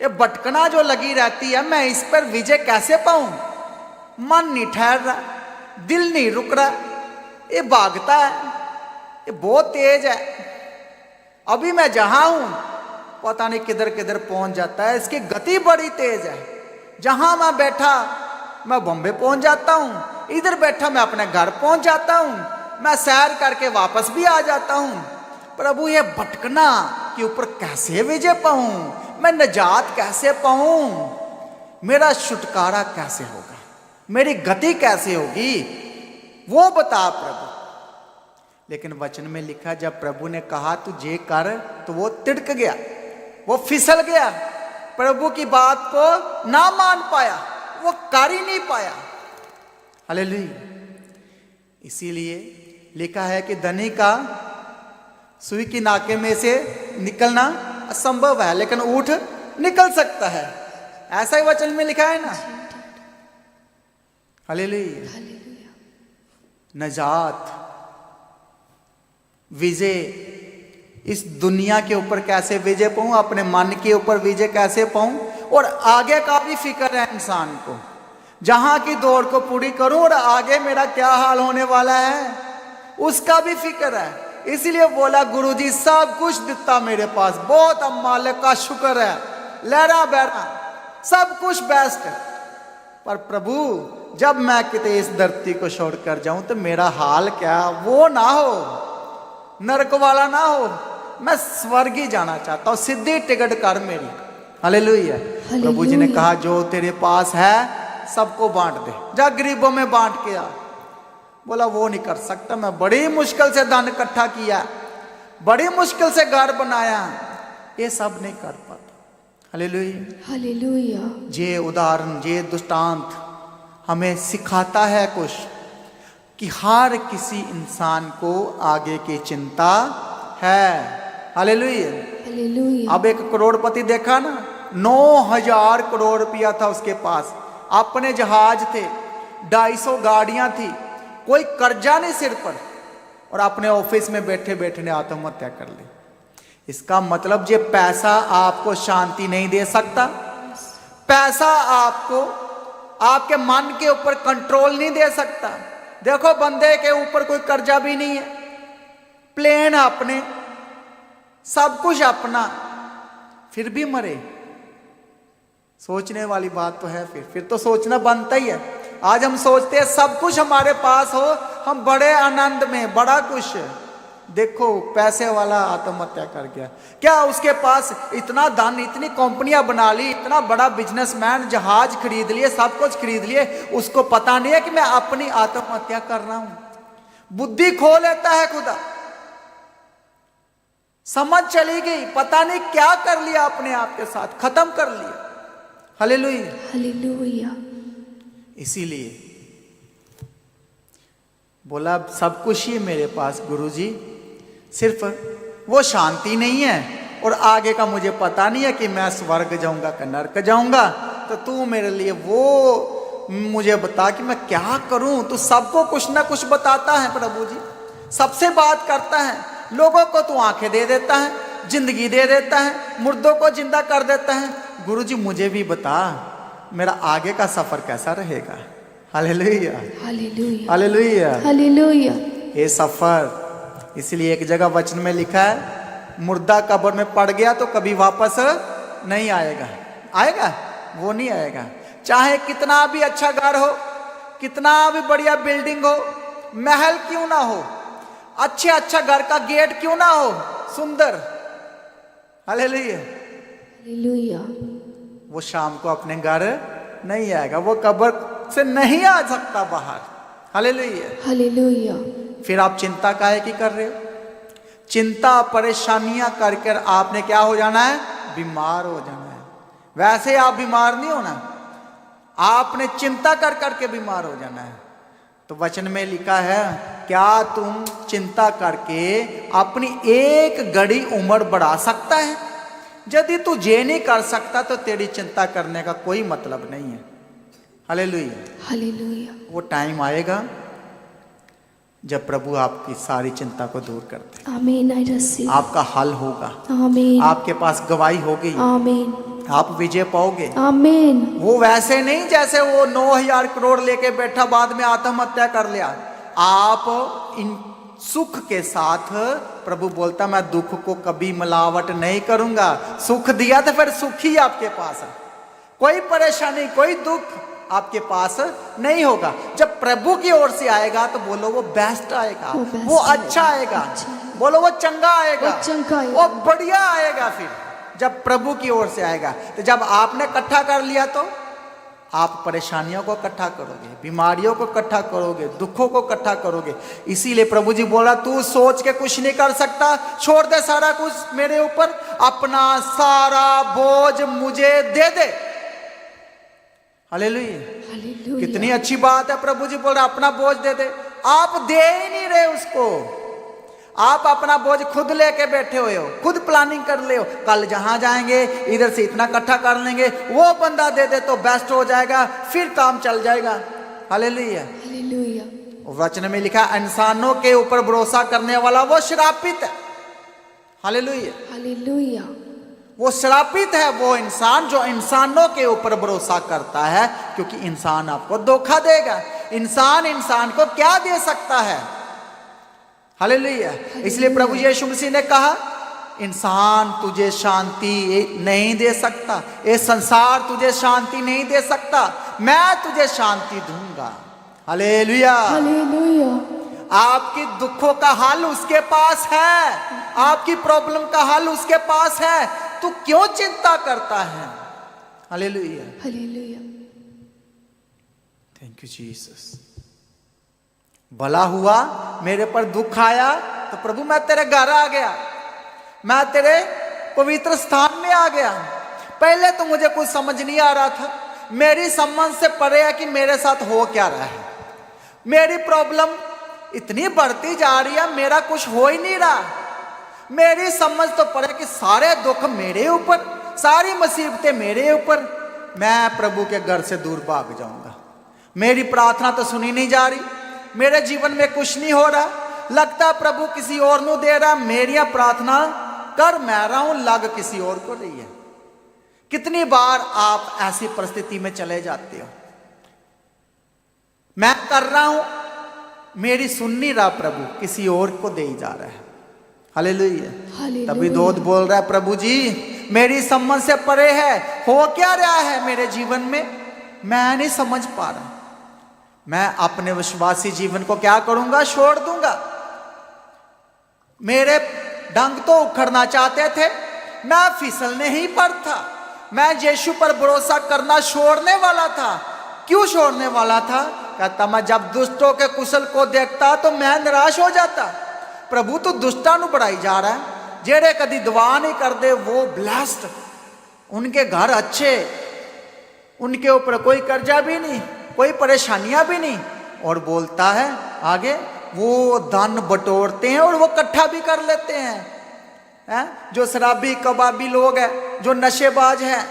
ये भटकना जो लगी रहती है, मैं इस पर विजय कैसे पाऊं? मन नहीं ठहर रहा, दिल नहीं रुक रहा, ये भागता है, ये बहुत तेज है। अभी मैं जहां हूं पता नहीं किधर किधर पहुंच जाता है। इसकी गति बड़ी तेज है। जहां मैं बैठा मैं बॉम्बे पहुंच जाता हूं, इधर बैठा मैं अपने घर पहुंच जाता हूं, मैं सैर करके वापस भी आ जाता हूं। प्रभु ये भटकना के ऊपर कैसे विजय पाऊं? मैं निजात कैसे पाऊं? मेरा छुटकारा कैसे होगा? मेरी गति कैसे होगी? वो बता प्रभु। लेकिन वचन में लिखा जब प्रभु ने कहा तू ये कर तो वो तिड़क गया, वो फिसल गया। प्रभु की बात को ना मान पाया, वो कर ही नहीं पाया। हालेलुया। इसीलिए लिखा है कि धनी का सुई की नाके में से निकलना असंभव है, लेकिन ऊँट निकल सकता है। ऐसा ही वचन में लिखा है ना। हालेलुया। नजात, विजय, इस दुनिया के ऊपर कैसे विजय पाऊं, अपने मन के ऊपर विजय कैसे पाऊं, और आगे का भी फिक्र है इंसान को, जहां की दौड़ को पूरी करूं और आगे मेरा क्या हाल होने वाला है उसका भी फिक्र है। इसलिए बोला गुरुजी सब कुछ दिता मेरे पास, बहुत अब मालिक का शुक्र है, लहरा बहरा सब कुछ बेस्ट है। पर प्रभु जब मैं किते इस धरती को छोड़कर जाऊं तो मेरा हाल क्या, वो ना हो, नरक वाला ना हो, मैं स्वर्ग ही जाना चाहता हूं, सीधी टिकट कर मेरी। हालेलुया। प्रभु जी ने कहा जो तेरे पास है सबको बांट दे, जा गरीबों में बांट के आ। बोला वो नहीं कर सकता, मैं बड़ी मुश्किल से धन इकट्ठा किया, बड़ी मुश्किल से घर बनाया, ये सब नहीं कर पाता। हालेलुया। हालेलुया। ये उदाहरण, ये दृष्टांत हमें सिखाता है कुछ, कि हर किसी इंसान को आगे की चिंता है। हालेलुया। हालेलुया। अब एक करोड़पति देखा ना, 9,000 करोड़ रुपया था उसके पास, अपने जहाज थे, 250 गाड़ियां थी, कोई कर्जा नहीं सिर पर, और अपने ऑफिस में बैठे बैठे ने आत्महत्या कर ली। इसका मतलब ये पैसा आपको शांति नहीं दे सकता, पैसा आपको आपके मन के ऊपर कंट्रोल नहीं दे सकता। देखो बंदे के ऊपर कोई कर्जा भी नहीं है, प्लेन अपने, सब कुछ अपना, फिर भी मरे। सोचने वाली बात तो है। फिर तो सोचना बनता ही है। आज हम सोचते हैं सब कुछ हमारे पास हो, हम बड़े आनंद में, बड़ा कुछ। देखो पैसे वाला आत्महत्या कर गया, क्या उसके पास इतना धन, इतनी कंपनियां बना ली, इतना बड़ा बिजनेसमैन, जहाज खरीद लिए, सब कुछ खरीद लिए, उसको पता नहीं है कि मैं अपनी आत्महत्या कर रहा हूं। बुद्धि खो लेता है खुदा, समझ चली गई, पता नहीं क्या कर लिया, अपने आप के साथ खत्म कर लिया। हालेलुया। हालेलुया। इसीलिए बोला सब कुछ ही मेरे पास गुरुजी, सिर्फ वो शांति नहीं है, और आगे का मुझे पता नहीं है कि मैं स्वर्ग जाऊंगा कि नरक जाऊंगा, तो तू मेरे लिए वो मुझे बता कि मैं क्या करूं। तू सबको कुछ ना कुछ बताता है प्रभु जी, सबसे बात करता है, लोगों को तू आंखें दे देता है, जिंदगी दे देता है, मुर्दों को जिंदा कर देता है। गुरुजी मुझे भी बता मेरा आगे का सफर कैसा रहेगा। हालेलुया। हालेलुया। हालेलुया। हालेलुया। ये सफर, इसलिए एक जगह वचन में लिखा है, मुर्दा कब्र में पड़ गया तो कभी वापस नहीं आएगा। आएगा? वो नहीं आएगा। चाहे कितना भी अच्छा घर हो, कितना भी बढ़िया बिल्डिंग हो, महल क्यों ना हो, अच्छा घर का गेट क्यों ना हो, सुंदर। हालेलुया। हालेलुया। वो शाम को अपने घर नहीं आएगा, वो कब्र से नहीं आ सकता बाहर। हालेलुया। हालेलुया। फिर आप चिंता काहे की कर रहे हो? चिंता परेशानियां करके आपने क्या हो जाना है? बीमार हो जाना है। वैसे आप बीमार नहीं होना, आपने चिंता कर करके बीमार हो जाना है। तो वचन में लिखा है, क्या तुम चिंता करके अपनी एक घड़ी उम्र बढ़ा सकता है? यदि तू ये नहीं कर सकता तो तेरी चिंता करने का कोई मतलब नहीं है। हालेलुया। हालेलुया। वो टाइम आएगा जब प्रभु आपकी सारी चिंता को दूर कर दे। आमीन। I receive. आपका हल होगा। आमीन। आपके पास गवाही होगी। आमीन। आप विजय पाओगे। आमीन। वो वैसे नहीं जैसे वो 9,000 करोड़ लेके बैठा, बाद में आत्महत्या कर लिया। आप इन सुख के साथ, प्रभु बोलता मैं दुख को कभी मिलावट नहीं करूंगा। सुख दिया तो फिर सुख ही आपके पास है, कोई परेशानी, कोई दुख आपके पास नहीं होगा। जब प्रभु की ओर से आएगा तो बोलो वो बेस्ट आएगा, वो अच्छा आएगा, बोलो वो चंगा आएगा, वो बढ़िया आएगा। फिर जब प्रभु की ओर से आएगा, तो जब आपने इकट्ठा कर लिया तो आप परेशानियों को इकट्ठा करोगे, बीमारियों को इकट्ठा करोगे, दुखों को इकट्ठा करोगे। इसीलिए प्रभु जी बोला तू सोच के कुछ नहीं कर सकता, छोड़ दे सारा कुछ मेरे ऊपर, अपना सारा बोझ मुझे दे दे। हालेलुया। कितनी अच्छी बात है। प्रभु जी बोल रहे अपना बोझ दे दे। आप दे ही नहीं रहे उसको, आप अपना बोझ खुद लेके बैठे हुए हो, खुद प्लानिंग कर ले हो, कल जहां जाएंगे इधर से इतना इकट्ठा कर लेंगे, वो बंदा दे दे तो बेस्ट हो जाएगा, फिर काम चल जाएगा। हालेलुया। वचन में लिखा इंसानों के ऊपर भरोसा करने वाला वो श्रापित है। हालेलुया। वो श्रापित है वो इंसान जो इंसानों के ऊपर भरोसा करता है, क्योंकि इंसान आपको धोखा देगा। इंसान को क्या दे सकता है? हालेलुया। इसलिए प्रभु यीशु मसीह ने कहा इंसान तुझे शांति नहीं दे सकता, ये संसार तुझे शांति नहीं दे सकता, मैं तुझे शांति दूंगा। हालेलुया। आपकी दुखों का हल उसके पास है, आपकी प्रॉब्लम का हल उसके पास है, तू क्यों चिंता करता है? हालेलुया। Thank you Jesus. भला हुआ मेरे पर दुख आया तो प्रभु मैं तेरे घर आ गया, मैं तेरे पवित्र स्थान में आ गया। पहले तो मुझे कुछ समझ नहीं आ रहा था, मेरी समझ से परे है कि मेरे साथ हो क्या रहा है। मेरी प्रॉब्लम इतनी बढ़ती जा रही है, मेरा कुछ हो ही नहीं रहा। मेरी समझ तो परे कि सारे दुख मेरे ऊपर, सारी मुसीबतें मेरे ऊपर, मैं प्रभु के घर से दूर भाग जाऊंगा। मेरी प्रार्थना तो सुनी नहीं जा रही, मेरे जीवन में कुछ नहीं हो रहा, लगता प्रभु किसी और को दे रहा, मेरी प्रार्थना कर मैं रहा हूं, लग किसी और को रही है। कितनी बार आप ऐसी परिस्थिति में चले जाते हो, मैं कर रहा हूं, मेरी सुन नहीं रहा प्रभु, किसी और को दे जा रहा है। हालेलुया। तभी दोस्त बोल रहा है प्रभु जी मेरी समझ से परे है, हो क्या रहा है मेरे जीवन में, मैं नहीं समझ पा रहा। मैं अपने विश्वासी जीवन को क्या करूंगा? छोड़ दूंगा। मेरे डंग तो उखड़ना चाहते थे, मैं फिसलने ही पर था। मैं यीशु पर भरोसा करना छोड़ने वाला था। क्यों छोड़ने वाला था? कहता मैं जब दुष्टों के कुशल को देखता तो मैं निराश हो जाता। प्रभु तो दुष्टा नु बढ़ाई जा रहा है, जेड़े कदी दुआ नहीं करते वो ब्लेस्ड, उनके घर अच्छे, उनके ऊपर कोई कर्जा भी नहीं, कोई परेशानियां भी नहीं। और बोलता है आगे वो धन बटोरते हैं और वो इकट्ठा भी कर लेते हैं। जो शराबी कबाबी लोग हैं, जो नशेबाज हैं,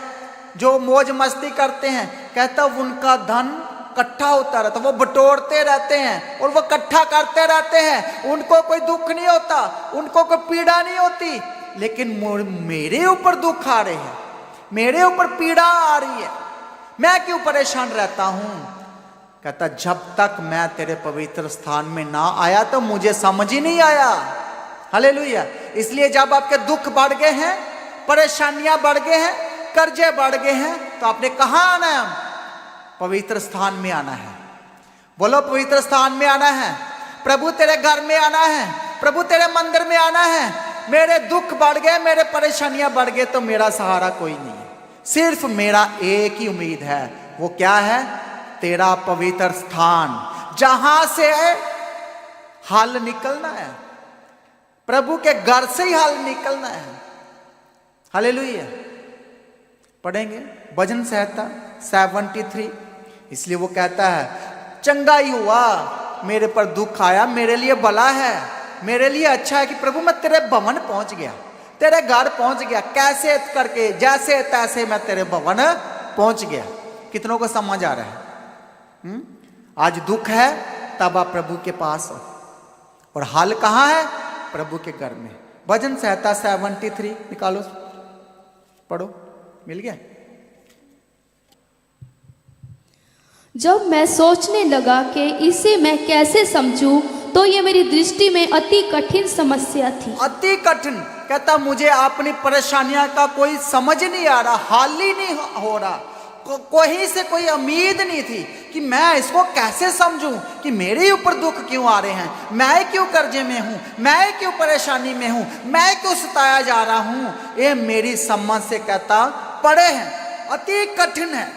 जो मौज मस्ती करते हैं, कहता उनका धन इकट्ठा होता रहता, वो बटोरते रहते हैं और वो इकट्ठा करते रहते हैं, उनको कोई दुख नहीं होता, उनको कोई पीड़ा नहीं होती। लेकिन मेरे ऊपर दुख आ रहे हैं, मेरे ऊपर पीड़ा आ रही है, मैं क्यों परेशान रहता हूं? कहता जब तक मैं तेरे पवित्र स्थान में ना आया तो मुझे समझ ही नहीं आया। हालेलुया। इसलिए जब आपके दुख बढ़ गए हैं, परेशानियां बढ़ गए हैं, कर्जे बढ़ गए हैं, तो आपने कहां आना है? पवित्र स्थान में आना है। बोलो पवित्र स्थान में आना है। प्रभु तेरे घर में आना है, प्रभु तेरे मंदिर में आना है। मेरे दुख बढ़ गए, मेरे परेशानियां बढ़ गए तो मेरा सहारा कोई नहीं है, सिर्फ मेरा एक ही उम्मीद है। वो क्या है? तेरा पवित्र स्थान, जहां से हल निकलना है, प्रभु के घर से ही हल निकलना है। हालेलुया। पढ़ेंगे भजन संहिता 73। इसलिए वो कहता है चंगा ही हुआ मेरे पर दुख आया, मेरे लिए भला है, मेरे लिए अच्छा है कि प्रभु मैं तेरे भवन पहुंच गया, तेरे घर पहुंच गया, कैसे करके जैसे तैसे मैं तेरे भवन पहुंच गया। कितनों को समझ आ रहा है? आज दुख है तब आप प्रभु के पास हो, और हल कहां है? प्रभु के घर में। भजन संहिता 73 निकालो, पढ़ो, मिल गया। जब मैं सोचने लगा कि इसे मैं कैसे समझूं, तो ये मेरी दृष्टि में अति कठिन समस्या थी। अति कठिन। कहता मुझे अपनी परेशानियां का कोई समझ नहीं आ रहा, हाल ही नहीं हो रहा, कोई से कोई उम्मीद नहीं थी कि मैं इसको कैसे समझूं कि मेरे ऊपर दुख क्यों आ रहे हैं, मैं क्यों कर्जे में हूं, मैं क्यों परेशानी में हूं, मैं क्यों सताया जा रहा हूं। ये मेरी समझ से कहता पड़े हैं, अति कठिन है।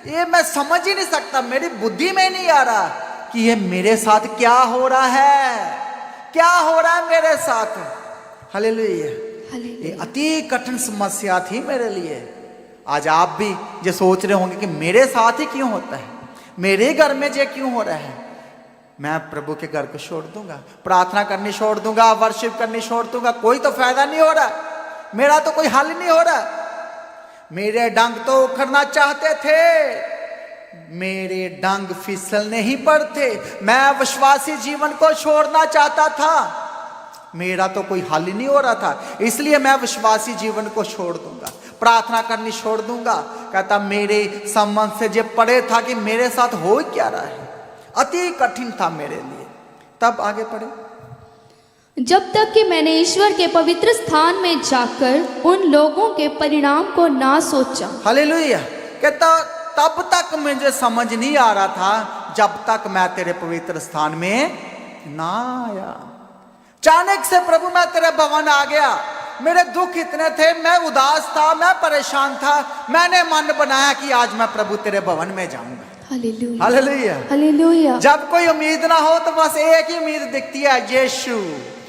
ये मैं समझ ही नहीं सकता, मेरी बुद्धि में नहीं आ रहा कि ये मेरे साथ क्या हो रहा है, क्या हो रहा है मेरे साथ। हालेलुया। ये अति कठिन समस्या थी मेरे लिए। आज आप भी जो सोच रहे होंगे कि मेरे साथ ही क्यों होता है, मेरे घर में ये क्यों हो रहा है, मैं प्रभु के घर को छोड़ दूंगा, प्रार्थना करनी छोड़ दूंगा, वर्शिप करनी छोड़ दूंगा, कोई तो फायदा नहीं हो रहा, मेरा तो कोई हल नहीं हो रहा। मेरे डंग तो उखड़ना चाहते थे, मेरे डंग फिसलने ही पड़ते। मैं विश्वासी जीवन को छोड़ना चाहता था, मेरा तो कोई हल ही नहीं हो रहा था, इसलिए मैं विश्वासी जीवन को छोड़ दूंगा, प्रार्थना करनी छोड़ दूंगा। कहता मेरे संबंध से जो पड़े था कि मेरे साथ हो क्या रहा है, अति कठिन था मेरे लिए। तब आगे पढ़े, जब तक कि मैंने ईश्वर के पवित्र स्थान में जाकर उन लोगों के परिणाम को ना सोचा। हालेलुया। कहता तब तक मुझे समझ नहीं आ रहा था जब तक मैं तेरे पवित्र स्थान में ना आया। अचानक से प्रभु मैं तेरे भवन आ गया, मेरे दुख इतने थे, मैं उदास था, मैं परेशान था, मैंने मन बनाया कि आज मैं प्रभु तेरे भवन में जाऊंगा। Hallelujah, hallelujah, hallelujah. जब कोई उम्मीद ना हो तो बस एक ही उम्मीद दिखती है, यीशु,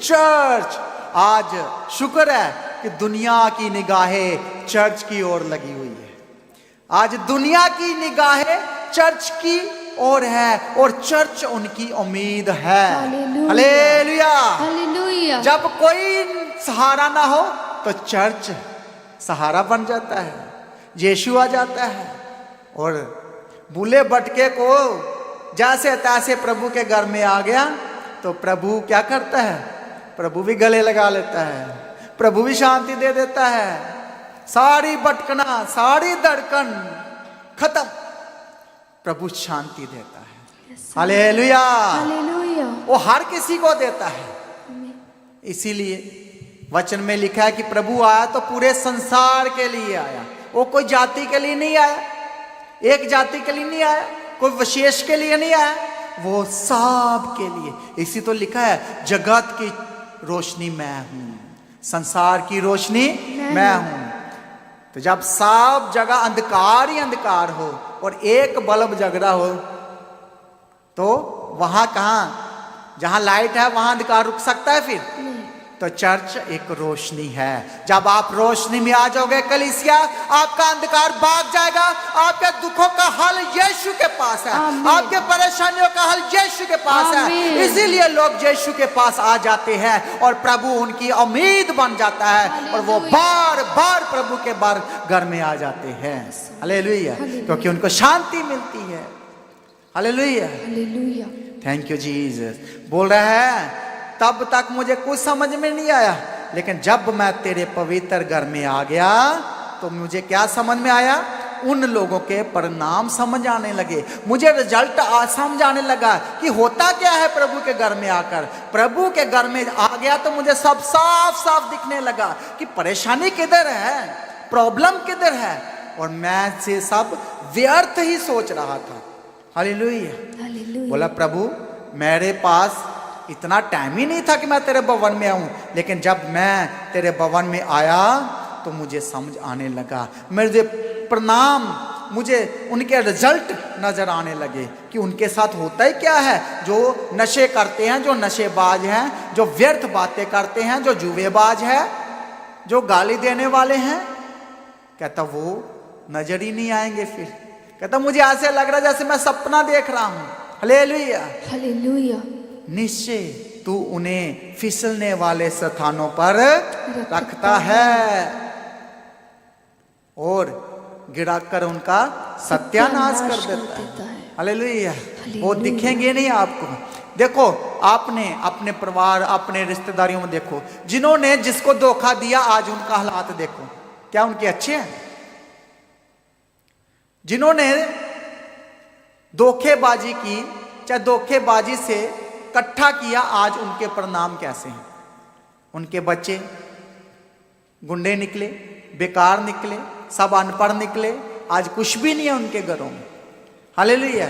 चर्च। आज शुक्र है कि दुनिया की निगाहें चर्च की ओर लगी हुई है। आज दुनिया की निगाहें चर्च की ओर है और चर्च उनकी उम्मीद है। Hallelujah, hallelujah. जब कोई सहारा ना हो तो चर्च सहारा बन जाता है, यीशु आ जाता है। और भूले भटके को जैसे तैसे प्रभु के घर में आ गया तो प्रभु क्या करता है, प्रभु भी गले लगा लेता है, प्रभु भी शांति दे देता है। सारी भटकना, सारी धड़कन खत्म, प्रभु शांति देता है। Hallelujah, hallelujah. वो हर किसी को देता है। इसीलिए वचन में लिखा है कि प्रभु आया तो पूरे संसार के लिए आया, वो कोई जाति के लिए नहीं आया, एक जाति के लिए नहीं आया, कोई विशेष के लिए नहीं आया, वो सब के लिए। इसी तो लिखा है जगत की रोशनी मैं हूं, संसार की रोशनी मैं हूं। तो जब सब जगह अंधकार ही अंधकार हो और एक बल्ब जग रहा हो तो वहां कहां, जहां लाइट है वहां अंधकार रुक सकता है फिर? तो चर्च एक रोशनी है। जब आप रोशनी में आ जाओगे कलीसिया, आपका अंधकार भाग जाएगा। आपके दुखों का हल यीशु के पास है, आपके परेशानियों का हल यीशु के पास है। इसीलिए लोग यीशु के पास आ जाते हैं और प्रभु उनकी उम्मीद बन जाता है और वो बार बार प्रभु के बार घर में आ जाते हैं। हालेलुया, क्योंकि उनको शांति मिलती है। Hallelujah, hallelujah. Thank you Jesus. बोल रहा है तब तक मुझे कुछ समझ में नहीं आया, लेकिन जब मैं तेरे पवित्र घर में आ गया तो मुझे क्या समझ में आया, उन लोगों के परिणाम समझ आने लगे। मुझे रिजल्ट समझ आने लगा कि होता क्या है प्रभु के घर में आकर। प्रभु के घर में आ गया तो मुझे सब साफ साफ दिखने लगा कि परेशानी किधर है, प्रॉब्लम किधर है, और मैं से सब व्यर्थ ही सोच रहा था। हालेलुया, बोला प्रभु मेरे पास इतना टाइम ही नहीं था कि मैं तेरे भवन में आऊं, लेकिन जब मैं तेरे भवन में आया तो मुझे समझ आने लगा, मेरे परिणाम, मुझे उनके रिजल्ट नजर आने लगे कि उनके साथ होता ही क्या है। जो नशे करते हैं, जो नशेबाज हैं, जो व्यर्थ बातें करते हैं, जो जुएबाज है, जो गाली देने वाले हैं, कहता वो नजर ही नहीं आएंगे। फिर कहता मुझे ऐसे लग रहा जैसे मैं सपना देख रहा हूं। Hallelujah, hallelujah. निश्चय तू उन्हें फिसलने वाले स्थानों पर रखता है और गिराकर उनका सत्यानाश कर देता है। हालेलुया, वो दिखेंगे नहीं आपको। देखो आपने अपने परिवार, अपने रिश्तेदारियों में देखो, जिन्होंने जिसको धोखा दिया आज उनका हालात देखो, क्या उनके अच्छे हैं? जिन्होंने धोखेबाजी की, चाहे धोखेबाजी से इकट्ठा किया, आज उनके परिणाम कैसे हैं? उनके बच्चे गुंडे निकले, बेकार निकले, सब अनपढ़ निकले, आज कुछ भी नहीं है उनके घरों में। हालेलुया,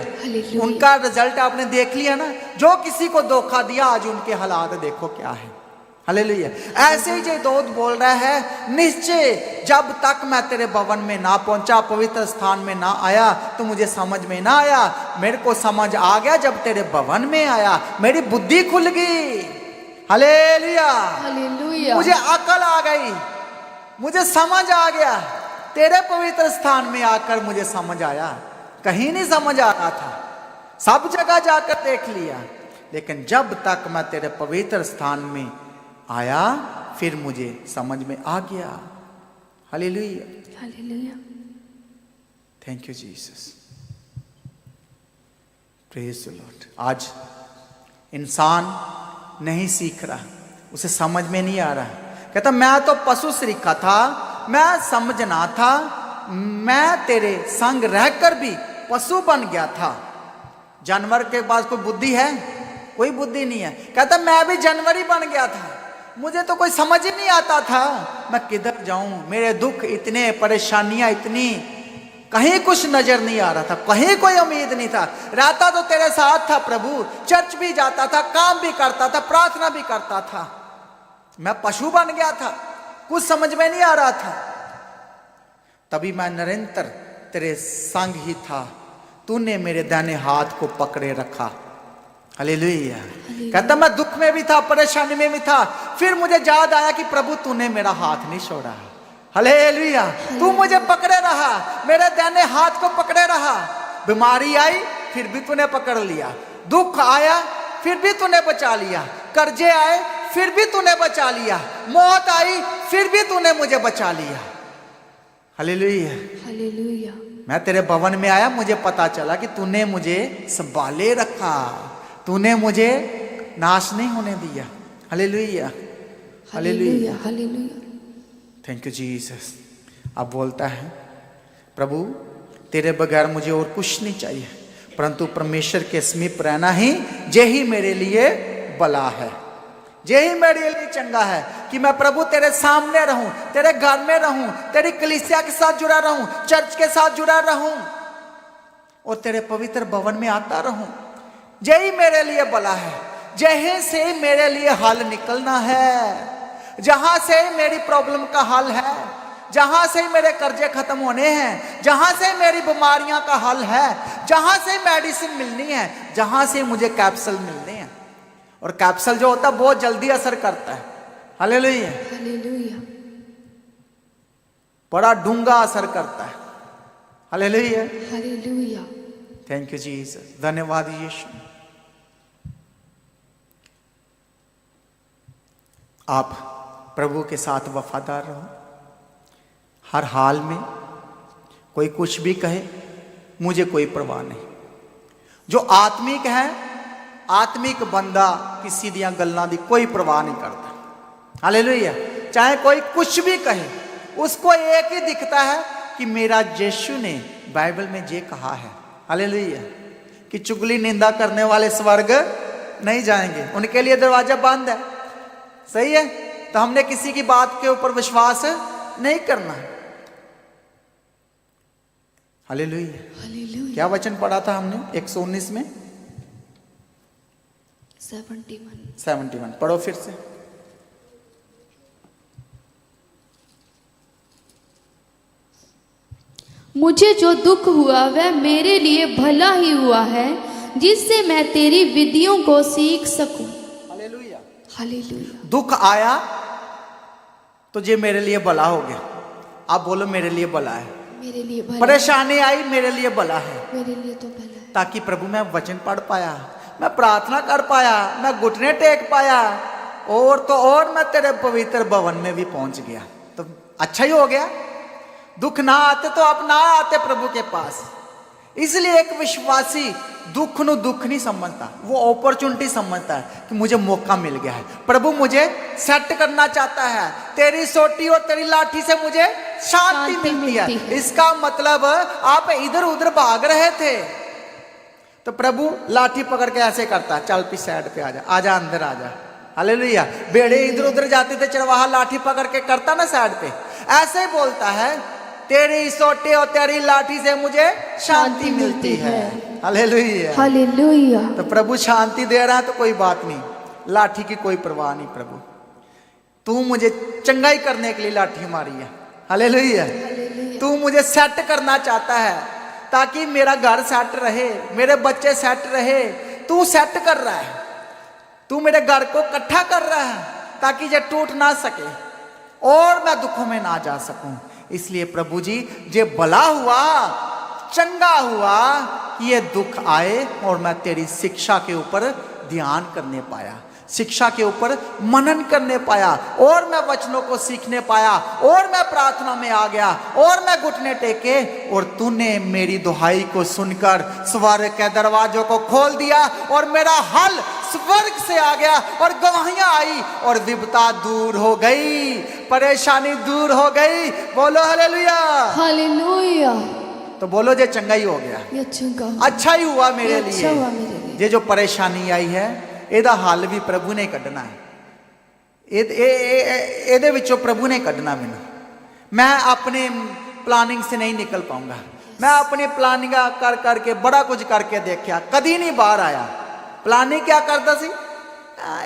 उनका रिजल्ट आपने देख लिया ना। जो किसी को धोखा दिया आज उनके हालात देखो क्या है। हालेलुया। ऐसे ही जो दूत बोल रहा है, निश्चय जब तक मैं तेरे भवन में ना पहुंचा, पवित्र स्थान में ना आया, तो मुझे समझ में ना आया। मेरे को समझ आ गया जब तेरे भवन में आया, मेरी बुद्धि खुल गई। Hallelujah, hallelujah. मुझे अकल आ गई, मुझे समझ आ गया। तेरे पवित्र स्थान में आकर मुझे समझ आया। कहीं नहीं समझ आ रहा था, सब जगह जाकर देख लिया, लेकिन जब तक मैं तेरे पवित्र स्थान में आया, फिर मुझे समझ में आ गया। Hallelujah, hallelujah. Thank you Jesus, praise the Lord. आज इंसान नहीं सीख रहा, उसे समझ में नहीं आ रहा। कहता मैं तो पशु सीखा था, मैं समझना था, मैं तेरे संग रहकर भी पशु बन गया था। जानवर के पास कोई बुद्धि है? कोई बुद्धि नहीं है। कहता मैं भी जानवर ही बन गया था, मुझे तो कोई समझ ही नहीं आता था मैं किधर जाऊं। मेरे दुख इतने, परेशानियां इतनी, कहीं कुछ नजर नहीं आ रहा था, कहीं कोई उम्मीद नहीं था। रहता तो तेरे साथ था प्रभु, चर्च भी जाता था, काम भी करता था, प्रार्थना भी करता था। मैं पशु बन गया था, कुछ समझ में नहीं आ रहा था। तभी मैं निरंतर तेरे संग ही था, तूने मेरे दाहिने हाथ को पकड़े रखा। हालेलुया। कहता मैं दुख में भी था, परेशानी में भी था, फिर मुझे याद आया कि प्रभु तूने मेरा हाथ नहीं छोड़ा। हालेलुया, तू मुझे पकड़े रहा, मेरे दाहिने हाथ को पकड़े रहा। बीमारी आई फिर भी तूने पकड़ लिया, दुख आया फिर भी तूने बचा लिया, कर्जे आए फिर भी तूने बचा लिया, मौत आई फिर भी तूने मुझे बचा लिया। Hallelujah, hallelujah. मैं तेरे भवन में आया, मुझे पता चला कि तूने मुझे संभाले रखा, तूने मुझे नाश नहीं होने दिया। Hallelujah, hallelujah, hallelujah. Thank you Jesus. अब बोलता है प्रभु तेरे बगैर मुझे और कुछ नहीं चाहिए, परंतु परमेश्वर के समीप रहना ही यही मेरे लिए भला है, यही मेरे लिए चंगा है कि मैं प्रभु तेरे सामने रहूं, तेरे घर में रहूं, तेरी कलीसिया के साथ जुड़ा रहूं, चर्च के साथ जुड़ा रहूं और तेरे पवित्र भवन में आता रहूं। यही मेरे लिए भला है, यहीं से मेरे लिए हल निकलना है, जहां से मेरी प्रॉब्लम का हल है, जहां से मेरे कर्जे खत्म होने हैं, जहां से मेरी बीमारियां का हल है, जहां से मेडिसिन मिलनी है, जहां से मुझे कैप्सूल मिलने हैं। और कैप्सूल जो होता है बहुत जल्दी असर करता है। Hallelujah, hallelujah. बड़ा डूंगा असर करता है। Hallelujah, hallelujah. Thank you Jesus, धन्यवाद यीशु। आप प्रभु के साथ वफादार रहो, हर हाल में। कोई कुछ भी कहे मुझे कोई परवाह नहीं। जो आत्मिक है, आत्मिक बंदा किसी दियां गल्लां दी कोई परवाह नहीं करता। हालेलुया, चाहे कोई कुछ भी कहे, उसको एक ही दिखता है कि मेरा यीशु ने बाइबल में ये कहा है। हालेलुया, कि चुगली निंदा करने वाले स्वर्ग नहीं जाएंगे, उनके लिए दरवाजा बंद है। सही है, तो हमने किसी की बात के ऊपर विश्वास नहीं करना। Hallelujah, hallelujah. क्या वचन पढ़ा था हमने 119 में? 71 पढ़ो फिर से। मुझे जो दुख हुआ वह मेरे लिए भला ही हुआ है, जिससे मैं तेरी विधियों को सीख सकूं। Hallelujah, hallelujah. दुख आया तो ये मेरे लिए भला हो गया। आप बोलो मेरे लिए भला है। मेरे लिए भला, परेशानी आई मेरे लिए भला है, मेरे लिए तो भला है। ताकि प्रभु मैं वचन पढ़ पाया, मैं प्रार्थना कर पाया, मैं घुटने टेक पाया, और तो और मैं तेरे पवित्र भवन में भी पहुंच गया, तो अच्छा ही हो गया। दुख ना आते तो आप ना आते प्रभु के पास। इसलिए एक विश्वासी दुख नु दुख नहीं समझता, वो अपॉर्चुनिटी समझता है कि मुझे मौका मिल गया है, प्रभु मुझे सेट करना चाहता है, तेरी सोटी और तेरी लाठी से मुझे शांति मिलती है। इसका मतलब आप इधर उधर भाग रहे थे तो प्रभु लाठी पकड़ के ऐसे करता है, चल पीछे साइड पे आजा, आजा अंदर आजा। हालेलुया, बेड़े इधर उधर जाते थे, चरवाहा लाठी पकड़ के करता ना साइड पे, ऐसे ही बोलता है तेरी सोटे और तेरी लाठी से मुझे शांति मिलती है। Hallelujah, hallelujah. तो प्रभु शांति दे रहा है तो कोई बात नहीं, लाठी की कोई परवाह नहीं प्रभु। तू मुझे चंगाई करने के लिए लाठी मारी है। हालेलुया। तू मुझे सेट करना चाहता है ताकि मेरा घर सेट रहे, मेरे बच्चे सेट रहे। तू सेट कर रहा है, तू मेरे घर को इकट्ठा कर रहा है ताकि ये टूट ना सके और मैं दुखों में ना जा सकूं। इसलिए प्रभु जी जे भला हुआ, चंगा हुआ कि ये दुख आए और मैं तेरी शिक्षा के ऊपर ध्यान करने पाया, शिक्षा के ऊपर मनन करने पाया, और मैं वचनों को सीखने पाया, और मैं प्रार्थना में आ गया, और मैं घुटने टेके, और तूने मेरी दुहाई को सुनकर स्वर्ग के दरवाजों को खोल दिया और मेरा हल स्वर्ग से आ गया और गवाहियां आई और विपदा दूर हो गई, परेशानी दूर हो गई। बोलो हालेलुया। हालेलुया। तो बोलो जे चंगा ही हो गया, ये चंगा अच्छा ही हुआ मेरे ये अच्छा हुआ मेरे लिए। लिए। ये जो परेशानी आई है ਇਹਦਾ ਹੱਲ ਵੀ ਪ੍ਰਭੂ ਨੇ ਕੱਢਣਾ ਹੈ। ਇਹਦੇ ਵਿੱਚੋਂ ਪ੍ਰਭੂ ਨੇ ਕੱਢਣਾ ਮੈਨੂੰ। मैं अपने प्लानिंग से नहीं निकल पाऊंगा। मैं अपनी प्लानिंग कर करके बड़ा कुछ करके देखा, कभी नहीं बाहर आया। प्लानिंग क्या करता सी,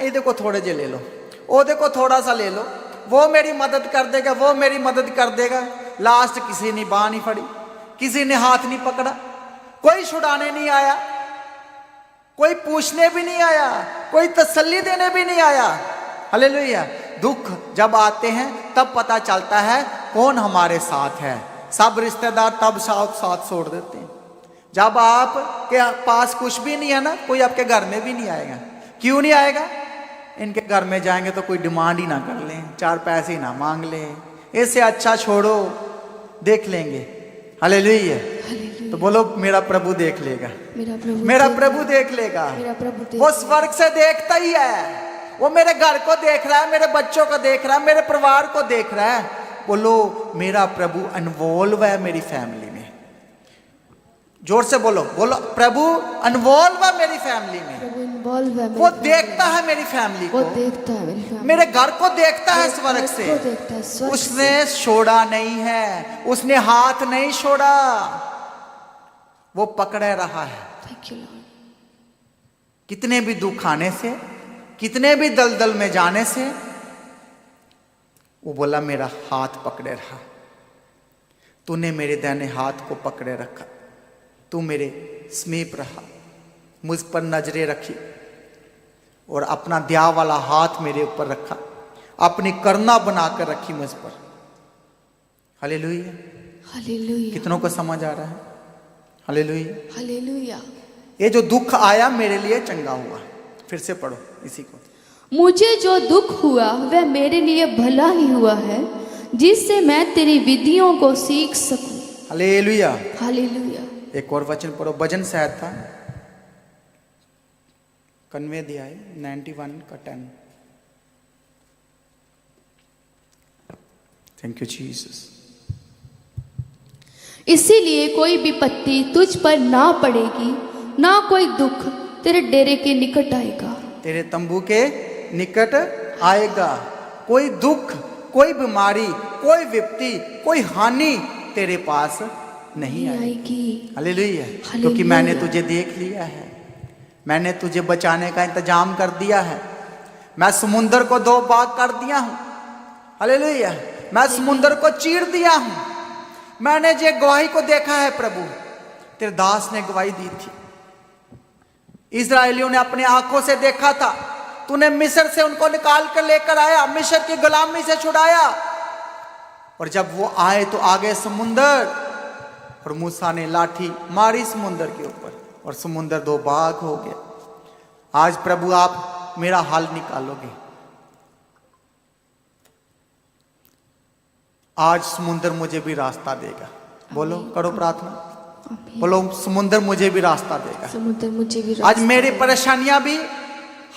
ਇਹਦੇ को थोड़े जे ले लो, ਉਹਦੇ को थोड़ा सा ले लो, वो मेरी मदद कर देगा, वो मेरी मदद कर देगा। लास्ट किसी ने बाह नहीं फड़ी, किसी ने हाथ नहीं पकड़ा, कोई छुड़ाने नहीं आया, कोई पूछने भी नहीं आया, कोई तसल्ली देने भी नहीं आया। हालेलुया। दुख जब आते हैं तब पता चलता है कौन हमारे साथ है। सब रिश्तेदार तब साथ छोड़ देते हैं। जब आप के पास कुछ भी नहीं है ना, कोई आपके घर में भी नहीं आएगा। क्यों नहीं आएगा? इनके घर में जाएंगे तो कोई डिमांड ही ना कर लें, चार पैसे ही ना मांग लें, इससे अच्छा छोड़ो, देख लेंगे। हालेलुया। तो बोलो मेरा प्रभु देख लेगा, मेरा प्रभु देख लेगा। वो स्वर्ग से देखता ही है, वो मेरे घर को देख रहा है, मेरे बच्चों को देख रहा है, मेरे परिवार को देख रहा है। बोलो मेरा प्रभु इन्वॉल्व है मेरी फैमिली में। जोर से बोलो, बोलो प्रभु इन्वॉल्व है मेरी फैमिली में। वो देखता है मेरी फैमिली को, मेरे घर को देखता है स्वर्ग से। उसने छोड़ा नहीं है, उसने हाथ नहीं छोड़ा, वो पकड़े रहा है। कितने भी दुख आने से, कितने भी दलदल में जाने से, वो बोला मेरा हाथ पकड़े रहा। तूने मेरे दाहिने हाथ को पकड़े रखा, तू मेरे समीप रहा, मुझ पर नजरें रखी और अपना दिया वाला हाथ मेरे ऊपर रखा, अपनी करना बनाकर रखी मुझ पर। हालेलुया। हालेलुया। कितनों को समझ आ रहा है? हालेलुया। हालेलुया। ये जो दुख आया मेरे लिए चंगा हुआ। फिर से पढ़ो इसी को। मुझे जो दुख हुआ वह मेरे लिए भला ही हुआ है, जिससे मैं तेरी विधियों को सीख सकूं। हालेलुया। हालेलुया। एक और वचन पढ़ो, भजन शायद था 91 अध्याय 91 का 10। Thank you Jesus. इसीलिए कोई विपत्ति तुझ पर ना पड़ेगी, ना कोई दुख तेरे डेरे के निकट आएगा। तेरे तंबू के निकट आएगा कोई दुख, कोई बीमारी, कोई विपत्ति, कोई हानि तेरे पास नहीं आएगी। हालेलुया। क्योंकि मैंने तुझे देख लिया है, मैंने तुझे बचाने का इंतजाम कर दिया है। मैं समुंदर को दो भाग कर दिया हूं। हालेलुया। मैं समुंदर को चीर दिया हूं। मैंने जे गवाही को देखा है प्रभु, तेरे दास ने गवाही दी थी। इस्राएलियों ने अपनी आंखों से देखा था, तूने मिस्र से उनको निकाल कर लेकर आया, मिस्र की गुलामी से छुड़ाया। और जब वो आए तो आगे समुंदर, और मूसा ने लाठी मारी समुंदर के ऊपर और समुंदर दो भाग हो गया। आज प्रभु आप मेरा हाल निकालोगे। आज समुंदर मुझे भी रास्ता देगा। बोलो, करो प्रार्थना, बोलो समुंदर मुझे भी रास्ता देगा। समुंदर मुझे भी रास्ता आज मेरी परेशानियां भी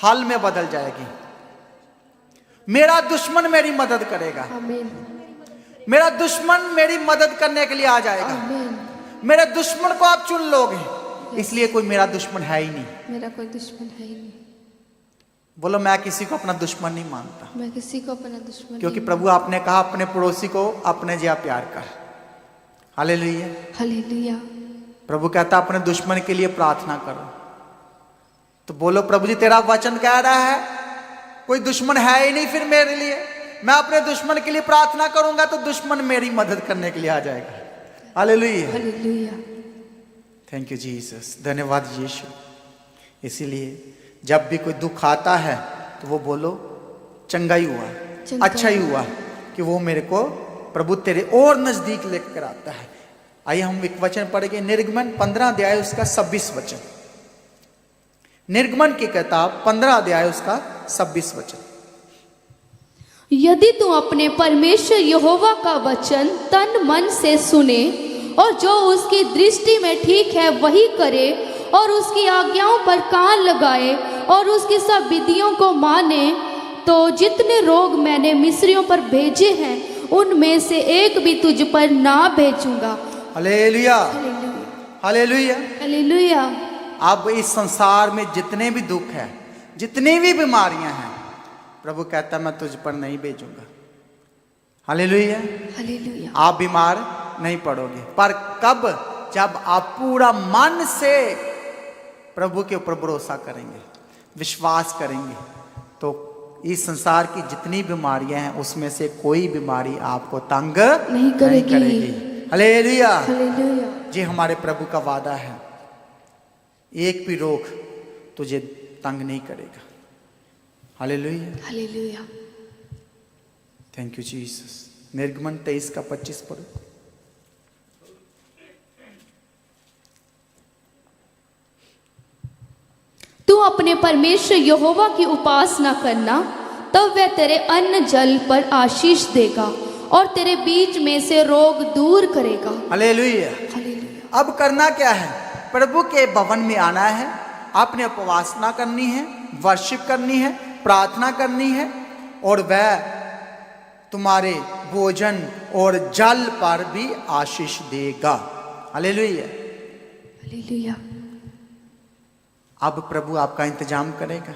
हाल में बदल जाएगी। मेरा दुश्मन मेरी मदद करेगा। आमीन। मेरा दुश्मन मेरी मदद करने के लिए आ जाएगा। आमीन। मेरे दुश्मन को आप चुन लोगे, इसलिए कोई मेरा दुश्मन है ही नहीं। मेरा कोई दुश्मन है ही नहीं। बोलो मैं किसी को अपना दुश्मन नहीं मानता, मैं किसी को अपना दुश्मन क्योंकि नहीं प्रभु आपने कहा अपने पड़ोसी को अपने जैसा प्यार कर। हालेलुया। हालेलुया। प्रभु कहता अपने दुश्मन के लिए प्रार्थना करो। तो बोलो प्रभु जी तेरा वचन कह रहा है कोई दुश्मन है ही नहीं फिर मेरे लिए, मैं अपने दुश्मन के लिए प्रार्थना करूंगा तो दुश्मन मेरी मदद करने के लिए आ जाएगा। Hallelujah, hallelujah. Thank you Jesus, धन्यवाद यीशु। इसीलिए जब भी कोई दुख आता है तो वो बोलो चंगा ही हुआ, अच्छा ही हुआ कि वो मेरे को प्रभु तेरे और नजदीक लेकर आता है। आइए हम एक वचन पढ़ेंगे, निर्गमन 15 अध्याय उसका 26 वचन। निर्गमन की किताब 15 अध्याय उसका 26 वचन। यदि तू अपने परमेश्वर यहोवा का वचन तन मन से सुने और जो उसकी दृष्टि में ठीक है वही करे और उसकी आज्ञाओं पर कान लगाए और उसकी सब विधियों को माने, तो जितने रोग मैंने मिस्रियों पर भेजे हैं उनमें से एक भी तुझ पर ना भेजूंगा। Hallelujah, hallelujah, hallelujah. अब इस संसार में जितने भी दुख है, जितनी भी बीमारियां हैं, प्रभु कहता मैं तुझ पर नहीं भेजूंगा। Hallelujah, hallelujah. आप बीमार नहीं पड़ोगे, पर कब? जब आप पूरा मन से प्रभु के ऊपर भरोसा करेंगे, विश्वास करेंगे, तो इस संसार की जितनी बीमारियां हैं उसमें से कोई बीमारी आपको तंग नहीं करेगी। Hallelujah, hallelujah. ये हमारे प्रभु का वादा है, एक भी रोग तुझे तंग नहीं करेगा। Hallelujah, hallelujah. Thank you Jesus. निर्गमन 23 का 25 पढ़ो। तू अपने परमेश्वर यहोवा की उपासना करना, तब वह तेरे अन्न जल पर आशीष देगा और तेरे बीच में से रोग दूर करेगा। हालेलुया। हालेलुया। अब करना क्या है? प्रभु के भवन में आना है, आपने उपासना करनी है, वर्शिप करनी है, प्रार्थना करनी है, और वह तुम्हारे भोजन और जल पर भी आशीष देगा। Hallelujah, hallelujah. अब प्रभु आपका इंतजाम करेगा,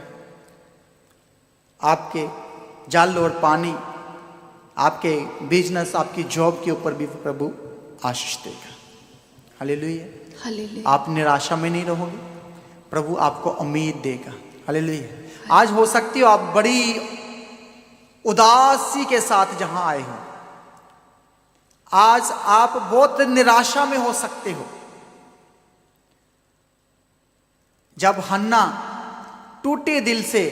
आपके जल और पानी, आपके बिजनेस, आपकी जॉब के ऊपर भी प्रभु आशीष देगा। Hallelujah, hallelujah. आप निराशा में नहीं रहोगे, प्रभु आपको उम्मीद देगा। हालेलुया। आज हो सकती हो आप बड़ी उदासी के साथ जहां आए हो, आज आप बहुत निराशा में हो सकते हो। जब हन्ना टूटे दिल से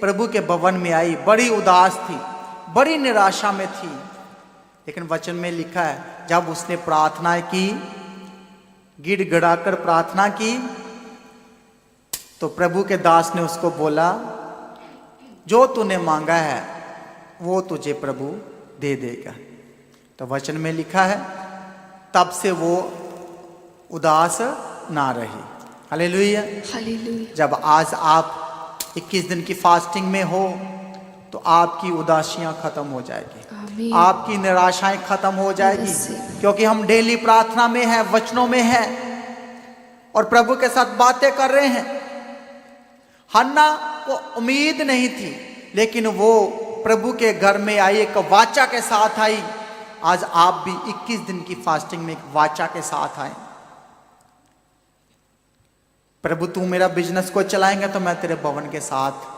प्रभु के भवन में आई, बड़ी उदास थी, बड़ी निराशा में थी, लेकिन वचन में लिखा है जब उसने प्रार्थना की, गिड़गिड़ाकर प्रार्थना की, तो प्रभु के दास ने उसको बोला जो तूने मांगा है वो तुझे प्रभु दे देगा। तो वचन में लिखा है तब से वो उदास ना रही। Hallelujah, hallelujah. जब आज आप 21 दिन की फास्टिंग में हो तो आपकी उदासियां खत्म हो जाएगी, आमीन। आपकी निराशाएं खत्म हो जाएगी, क्योंकि हम डेली प्रार्थना में हैं, वचनों में हैं और प्रभु के साथ बातें कर रहे हैं। हन्ना को उम्मीद नहीं थी, लेकिन वो प्रभु के घर में आई, एक वाचा के साथ आई। आज आप भी 21 दिन की फास्टिंग में एक वाचा के साथ आए, प्रभु तू मेरा बिजनेस को चलाएंगे तो मैं तेरे भवन के साथ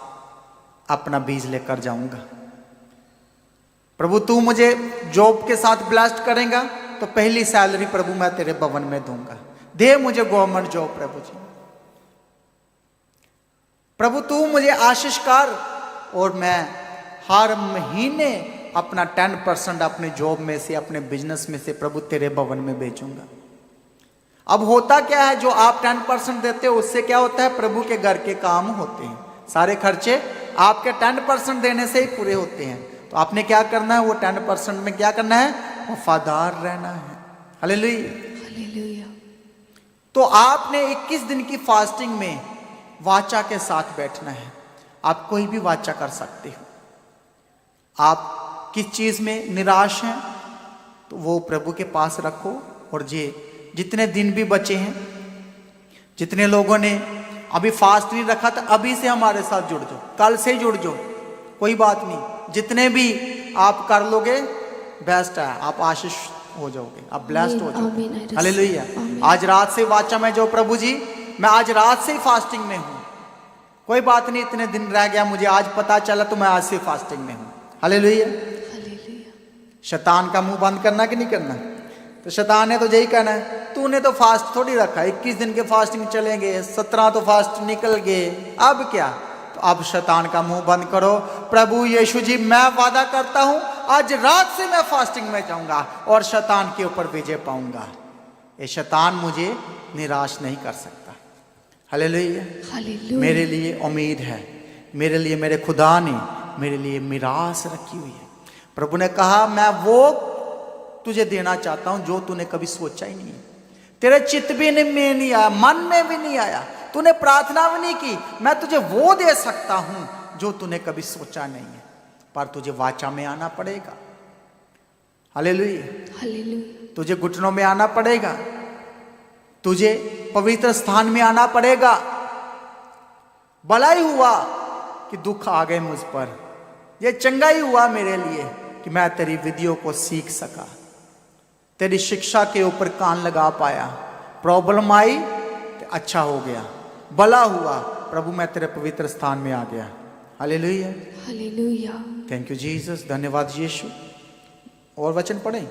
अपना बीज लेकर जाऊंगा। प्रभु तू मुझे जॉब के साथ ब्लेस्ड करेगा तो पहली सैलरी प्रभु मैं तेरे भवन में दूंगा। दे मुझे गवर्नमेंट जॉब प्रभु जी। प्रभु तू मुझे आशीष कर और मैं हर महीने अपना 10% अपने जॉब में से, अपने बिजनेस में से प्रभु तेरे भवन में बेचूंगा। अब होता क्या है, जो आप 10% देते हो उससे क्या होता है, प्रभु के घर के काम होते हैं, सारे खर्चे आपके 10% देने से ही पूरे होते हैं। तो आपने क्या करना है, वो 10% में क्या करना है, वफादार रहना है। Hallelujah, hallelujah. तो आपने 21 दिन की फास्टिंग में वाचा के साथ बैठना है। आप कोई भी वाचा कर सकते हो। आप किस चीज में निराश हैं तो वो प्रभु के पास रखो, और जितने दिन भी बचे हैं, जितने लोगों ने अभी फास्ट नहीं रखा था, अभी से हमारे साथ जुड़ जाओ, कल से जुड़ जाओ, कोई बात नहीं। जितने भी आप कर लोगे बेस्ट है, आप आशीष हो जाओगे, आप ब्लेस्ड हो जाओगे। हालेलुया। आज रात से वाचा में जो प्रभु जी मैं आज रात से ही फास्टिंग में हूं, कोई बात नहीं, इतने दिन रह गया मुझे, आज पता चला तो मैं आज से फास्टिंग में हूं। हालेलुया। शैतान का मुंह बंद करना कि नहीं करना? तो शैतान ने तो यही कहना है, तूने तो फास्ट थोड़ी रखा, 21 दिन के फास्टिंग चलेंगे, 17 तो फास्ट निकल गए, अब क्या? तो अब शैतान का मुंह बंद करो। प्रभु यीशु जी, मैं वादा करता हूं आज रात से मैं फास्टिंग में जाऊंगा और शैतान के ऊपर विजय पाऊंगा। ये शैतान मुझे निराश नहीं कर सकता। हालेलुया। हालेलुया। मेरे लिए उम्मीद है, मेरे लिए मेरे खुदा ने मेरे लिए मिरास रखी हुई है। प्रभु ने कहा, मैं वो तुझे देना चाहता हूं जो तूने कभी सोचा ही नहीं है, तेरे चित्त भी में नहीं आया, मन में भी नहीं आया, तूने प्रार्थना भी नहीं की। मैं तुझे वो दे सकता हूं जो तूने कभी सोचा नहीं है, पर तुझे वाचा में आना पड़ेगा। हालेलुया। हालेलुया। तुझे घुटनों में आना पड़ेगा, तुझे पवित्र स्थान में आना पड़ेगा। भला ही हुआ कि दुख आ गए मुझ पर, यह चंगा ही हुआ मेरे लिए कि मैं तेरी विधियों को सीख सका, तेरी शिक्षा के ऊपर कान लगा पाया। प्रॉब्लम आई तो अच्छा हो गया, भला हुआ प्रभु मैं तेरे पवित्र स्थान में आ गया। Hallelujah. Hallelujah. Thank you Jesus, धन्यवाद यीशु। और वचन पढ़ें,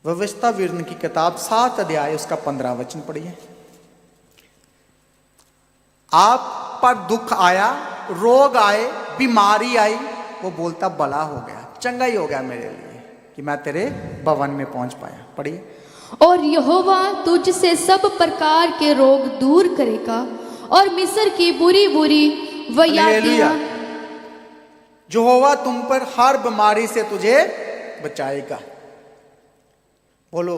व्यवस्था विवरण की किताब 7 अध्याय उसका 15 वचन पढ़िए। आप पर दुख आया, रोग आए, बीमारी आई, वो बोलता भला हो गया, चंगा ही हो गया मेरे लिए कि मैं तेरे भवन में पहुंच पाया। पढ़िए। और यहोवा तुझसे सब प्रकार के रोग दूर करेगा और मिस्र की बुरी बुरी व्याधियां। यहोवा तुम पर हर बीमारी से तुझे बचाएगा। बोलो,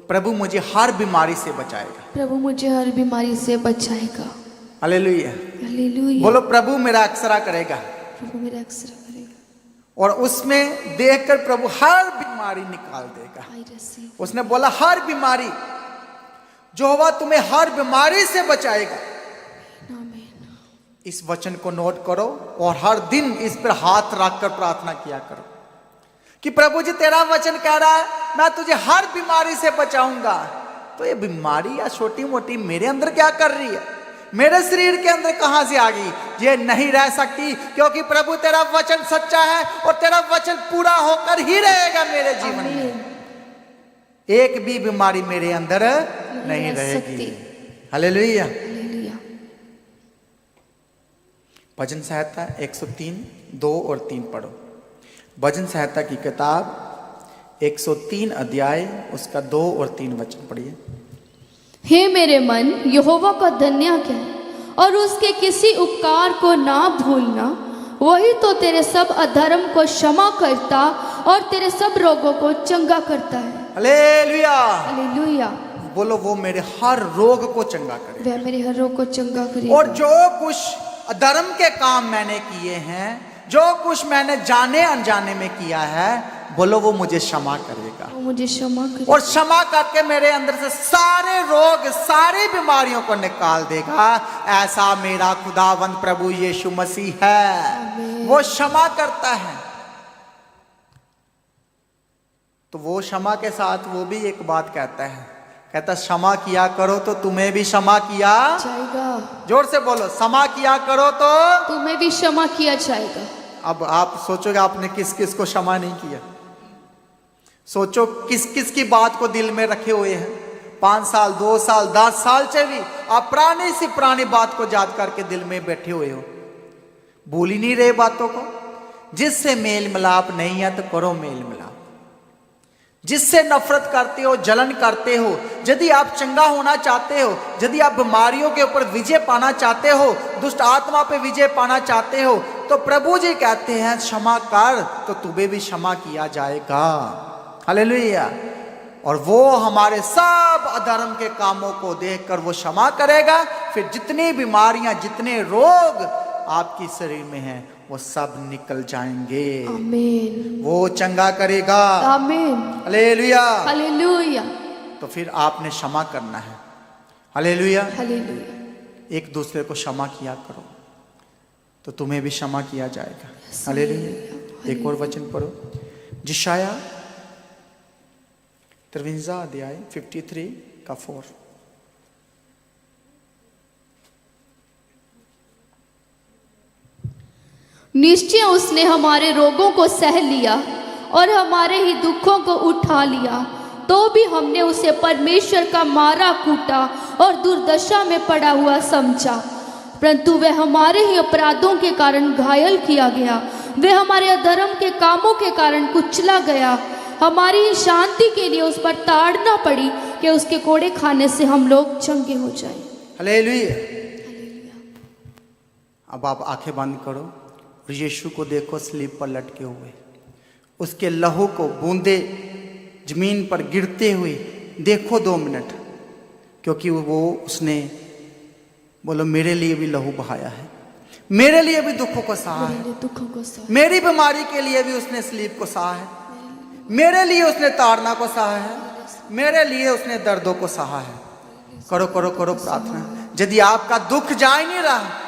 प्रभु मुझे हर बीमारी से बचाएगा। प्रभु मुझे हर बीमारी से बचाएगा। हालेलुया। हालेलुया। बोलो, प्रभु मेरा अक्सरा करेगा। प्रभु मेरा अक्सर करेगा। और उसमें देखकर प्रभु हर बीमारी निकाल देगा। उसने बोला हर बीमारी, यहोवा तुम्हें हर बीमारी से बचाएगा। इस वचन को नोट करो और हर दिन इस पर हाथ रखकर प्रार्थना किया करो कि प्रभु जी तेरा वचन कह रहा है मैं तुझे हर बीमारी से बचाऊंगा। तो ये बीमारी या छोटी मोटी मेरे अंदर क्या कर रही है, मेरे शरीर के अंदर कहां से आ गई? ये नहीं रह सकती, क्योंकि प्रभु तेरा वचन सच्चा है और तेरा वचन पूरा होकर ही रहेगा मेरे जीवन में। एक भी बीमारी मेरे अंदर नहीं रहेगी। हालेलुया। भजन संहिता 103 2 और 3 पढ़ो। भजन संहिता की किताब 103 अध्याय उसका 2 और 3 वचन पढ़िए। हे मेरे मन, यहोवा का धन्य कह और उसके किसी उपकार को ना भूलना। वही तो तेरे सब अधर्म को क्षमा करता और तेरे सब रोगों को चंगा करता है। हालेलुया। हालेलुया। बोलो, वो मेरे हर रोग को चंगा करे। वह मेरे हर रोग को चंगा करेगा। और जो कुछ अधर्म के काम मैंने किए हैं, जो कुछ मैंने जाने अनजाने में किया है, बोलो वो मुझे क्षमा करेगा। वो मुझे क्षमा करेगा और क्षमा करके मेरे अंदर से सारे रोग, सारी बीमारियों को निकाल देगा। ऐसा मेरा खुदावंद प्रभु यीशु मसीह है, वो क्षमा करता है। तो वो क्षमा के साथ वो भी एक बात कहता है, कहता क्षमा किया करो तो तुम्हें भी क्षमा किया जाएगा। जोर से बोलो, क्षमा किया करो तो तुम्हें भी क्षमा किया जाएगा। अब आप सोचोगे आपने किस किस को क्षमा नहीं किया। सोचो किस किस की बात को दिल में रखे हुए हैं। 5 साल 2 साल 10 साल से भी आप पुरानी सी पुरानी बात को याद करके दिल में बैठे हुए हो, भूल ही नहीं रहे बातों को। जिससे मेल मिलाप नहीं है तो करो मेल मिलाप। जिससे नफरत करते हो, जलन करते हो, यदि आप चंगा होना चाहते हो, यदि आप बीमारियों के ऊपर विजय पाना चाहते हो, दुष्ट आत्मा पे विजय पाना चाहते हो, तो प्रभु जी कहते हैं क्षमा कर तो तुम्हें भी क्षमा किया जाएगा। हालेलुया। और वो हमारे सब अधर्म के कामों को देखकर वो क्षमा करेगा। फिर जितनी बीमारियां, जितने रोग आपकी शरीर में हैं, वो सब निकल जाएंगे। आमीन। वो चंगा करेगा। आमीन। हालेलुया। हालेलुया। तो फिर आपने क्षमा करना है। हालेलुया। हालेलुया। एक दूसरे को क्षमा किया करो तो तुम्हें भी क्षमा किया जाएगा। हालेलुया। एक और वचन पढ़ो, जिशाया 53 अध्याय 53 का 4। निश्चय उसने हमारे रोगों को सह लिया और हमारे ही दुखों को उठा लिया। तो भी हमने उसे परमेश्वर का मारा कूटा और दुर्दशा में पड़ा हुआ समझा। परंतु वह हमारे ही अपराधों के कारण घायल किया गया, वह हमारे अधर्म के कामों के कारण कुचला गया। हमारी ही शांति के लिए उस पर ताड़ना पड़ी कि उसके कोड़े खाने से हम लोग चंगे हो जाएं। हालेलुया। अब आप आंखें बंद करो और यीशु को देखो स्लीप पर लटके हुए, उसके लहू को बूंदे जमीन पर गिरते हुए देखो 2 मिनट, क्योंकि वो उसने बोलो मेरे लिए भी लहू बहाया है, मेरे लिए भी दुखों को सहा है, मेरी बीमारी के लिए भी उसने स्लीप को सहा है, मेरे लिए उसने ताड़ना को सहा है, मेरे लिए उसने दर्दों को सहा है। करो करो करो प्रार्थना। यदि आपका दुख जा ही नहीं रहा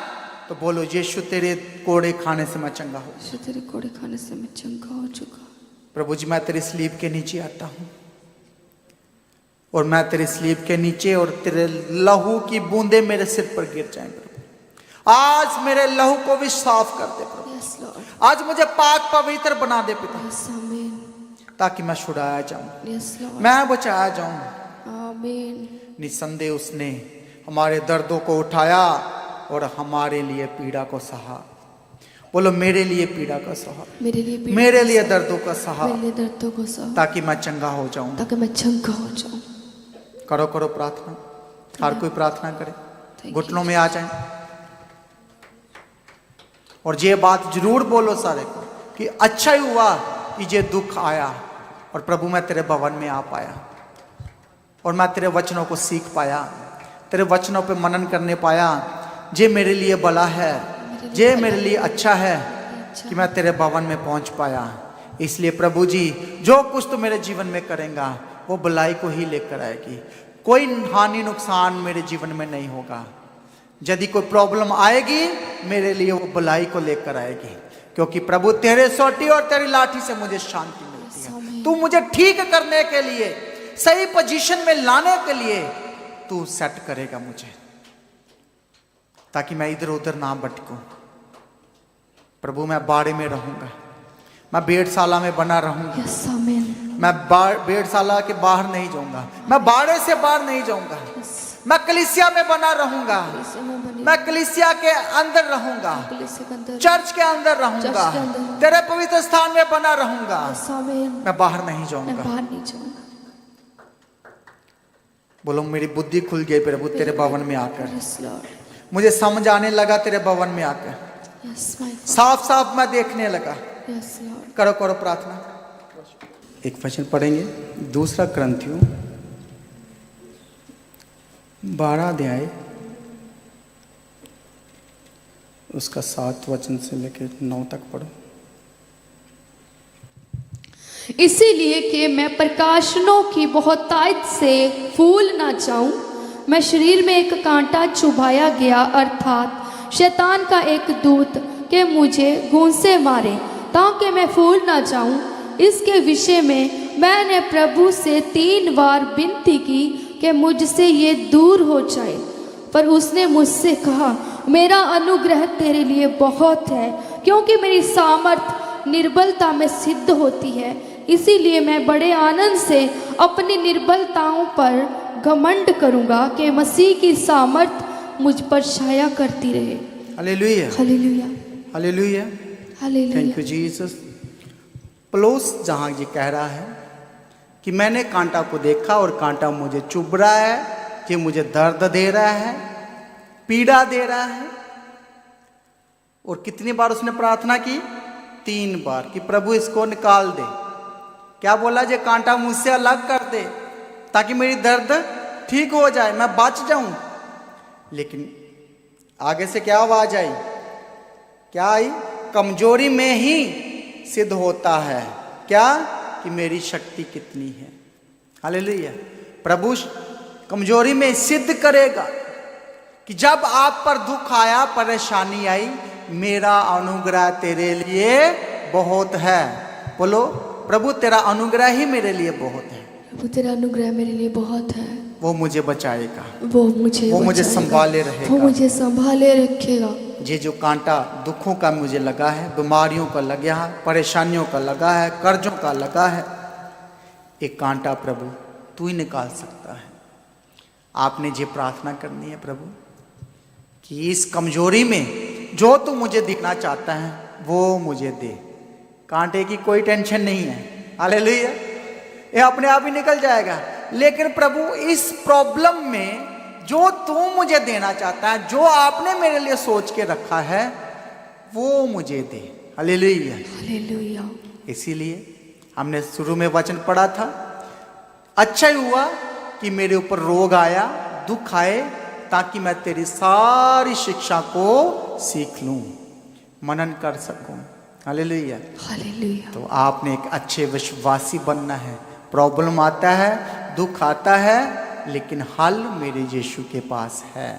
तो बोलो यीशु तेरे कोड़े खाने से मैं चंगा हो, तेरे कोड़े खाने से मैं चंगा हो चुका। प्रभु जी मैं तेरे स्लीप के नीचे आता हूँ और मैं तेरे स्लीप के नीचे और तेरे लहू की बूंदे मेरे सिर पर गिर जाएं प्रभु। आज मेरे लहू को भी साफ कर दे प्रभु। आज मुझे पाक पवित्र बना दे पिता, ताकि मैं छुड़ाया जाऊं, मैं बचाया जाऊं। निसंदेह उसने हमारे दर्दों को उठाया और हमारे लिए पीड़ा को सहा। बोलो मेरे लिए पीड़ा का सहा, मेरे लिए दर्दों का सहा, ताकि मैं चंगा हो जाऊं, करो करो प्रार्थना। हर कोई प्रार्थना करे, घुटनों में आ जाए और ये बात जरूर बोलो सारे को कि अच्छा ही हुआ कि ये दुख आया और प्रभु मैं तेरे भवन में आ पाया और मैं तेरे वचनों को सीख पाया, तेरे वचनों पे मनन करने पाया। ये मेरे लिए भला है, ये मेरे लिए अच्छा है कि मैं तेरे भवन में पहुंच पाया। इसलिए प्रभु जी जो कुछ तो मेरे जीवन में करेगा वो भलाई को ही लेकर आएगी, कोई हानि नुकसान मेरे जीवन में नहीं होगा। यदि कोई प्रॉब्लम आएगी मेरे लिए वो भलाई को लेकर आएगी, क्योंकि प्रभु तेरे सोटी और तेरी लाठी से मुझे शांति मिलती है। तू मुझे ठीक करने के लिए, सही पोजीशन में लाने के लिए तू सेट करेगा मुझे, ताकि मैं इधर उधर ना भटकूं। प्रभु मैं बाड़े में रहूंगा, मैं भेड़शाला में बना रहूंगा, मैं भेड़शाला के बाहर नहीं जाऊंगा, मैं बाड़े से बाहर नहीं जाऊंगा, मैं कलीसिया में बना रहूंगा, मैं कलीसिया के अंदर रहूंगा, चर्च के अंदर रहूंगा, तेरे पवित्र स्थान में बना रहूंगा, मैं बाहर नहीं जाऊंगा। बोलो मेरी बुद्धि खुल गई प्रभु तेरे भवन में आकर, मुझे समझ आने लगा तेरे भवन में आकर, साफ साफ मैं देखने लगा। करो करो प्रार्थना। एक वचन पढ़ेंगे, 2 कुरिन्थियों 12 अध्याय उसका 7 वचन से लेकर 9 तक पढ़ो। इसीलिए कि मैं प्रकाशनों की बहुतायत से फूल ना जाऊं, मैं शरीर में एक कांटा चुभाया गया, अर्थात शैतान का एक दूत के मुझे घूंसे मारे, ताकि मैं फूल ना जाऊं। इसके विषय में मैंने प्रभु से 3 बार विनती की कि मुझसे ये दूर हो जाए, पर उसने मुझसे कहा मेरा अनुग्रह तेरे लिए बहुत है, क्योंकि मेरी सामर्थ निर्बलता में सिद्ध होती है। इसीलिए मैं बड़े आनंद से अपनी निर्बलताओं पर घमंड करूंगा कि मसीह की सामर्थ मुझ पर छाया करती रहे। Hallelujah, hallelujah, hallelujah, hallelujah. Thank you Jesus. पौलुस जहां ये कह रहा है कि मैंने कांटा को देखा और कांटा मुझे चुभ रहा है, कि मुझे दर्द दे रहा है, पीड़ा दे रहा है। और कितनी बार उसने प्रार्थना की? 3 बार कि प्रभु इसको निकाल दे। क्या बोला? ये कांटा मुझसे अलग कर दे ताकि मेरी दर्द ठीक हो जाए, मैं बच जाऊं। लेकिन आगे से क्या आवाज आई? क्या आई? कमजोरी में ही सिद्ध होता है क्या कि मेरी शक्ति कितनी है। हालेलुया। प्रभु कमजोरी में सिद्ध करेगा कि जब आप पर दुख आया, परेशानी आई, मेरा अनुग्रह तेरे लिए बहुत है। बोलो प्रभु तेरा अनुग्रह ही मेरे लिए बहुत है। प्रभु तेरा अनुग्रह मेरे लिए बहुत है। वो मुझे बचाएगा, वो मुझे संभाले रहेगा, वो मुझे संभाले रखेगा। ये जो कांटा दुखों का मुझे लगा है, बीमारियों का लगा है, परेशानियों का लगा है, कर्जों का लगा है, एक कांटा प्रभु तू ही निकाल सकता है। आपने ये प्रार्थना करनी है प्रभु कि इस कमजोरी में जो तू मुझे दिखना चाहता है वो मुझे दे। कांटे की कोई टेंशन नहीं है, हालेलुया, ये अपने आप ही निकल जाएगा। लेकिन प्रभु इस प्रॉब्लम में जो तू मुझे देना चाहता है, जो आपने मेरे लिए सोच के रखा है, वो मुझे दे। Hallelujah, hallelujah. इसीलिए हमने शुरू में वचन पढ़ा था, अच्छा ही हुआ कि मेरे ऊपर रोग आया, दुख आए, ताकि मैं तेरी सारी शिक्षा को सीख लूं, मनन कर सकूं। Hallelujah, hallelujah. तो आपने एक अच्छे विश्वासी बनना है। प्रॉब्लम आता है, दुख आता है, लेकिन हल मेरे यीशु के पास है।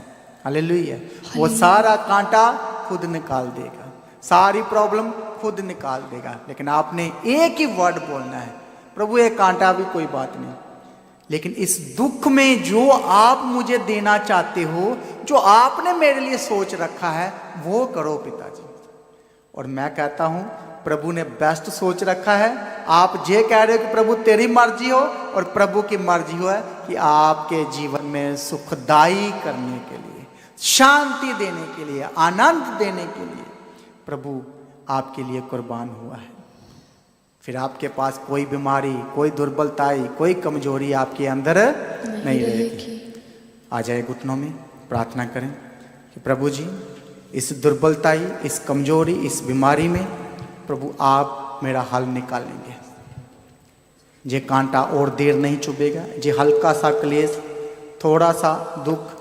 हालेलुया, वो सारा कांटा खुद निकाल देगा, सारी प्रॉब्लम खुद निकाल देगा। लेकिन आपने एक ही वर्ड बोलना है, प्रभु ये कांटा भी कोई बात नहीं, लेकिन इस दुख में जो आप मुझे देना चाहते हो, जो आपने मेरे लिए सोच रखा है, वो करो पिताजी। और मैं कहता हूं प्रभु ने बेस्ट सोच रखा है। आप ये कह रहे हो कि प्रभु तेरी मर्जी हो, और प्रभु की मर्जी हो है कि आपके जीवन में सुखदाई करने के लिए, शांति देने के लिए, आनंद देने के लिए प्रभु आपके लिए कुर्बान हुआ है। फिर आपके पास कोई बीमारी, कोई दुर्बलताई, कोई कमजोरी आपके अंदर नहीं रहेगी। आ जाए घुटनों में, प्रार्थना करें कि प्रभु जी इस दुर्बलताई, इस कमजोरी, इस बीमारी में प्रभु आप मेरा हल निकालेंगे। ये कांटा और देर नहीं चुभेगा, ये हल्का सा क्लेश, थोड़ा सा दुख,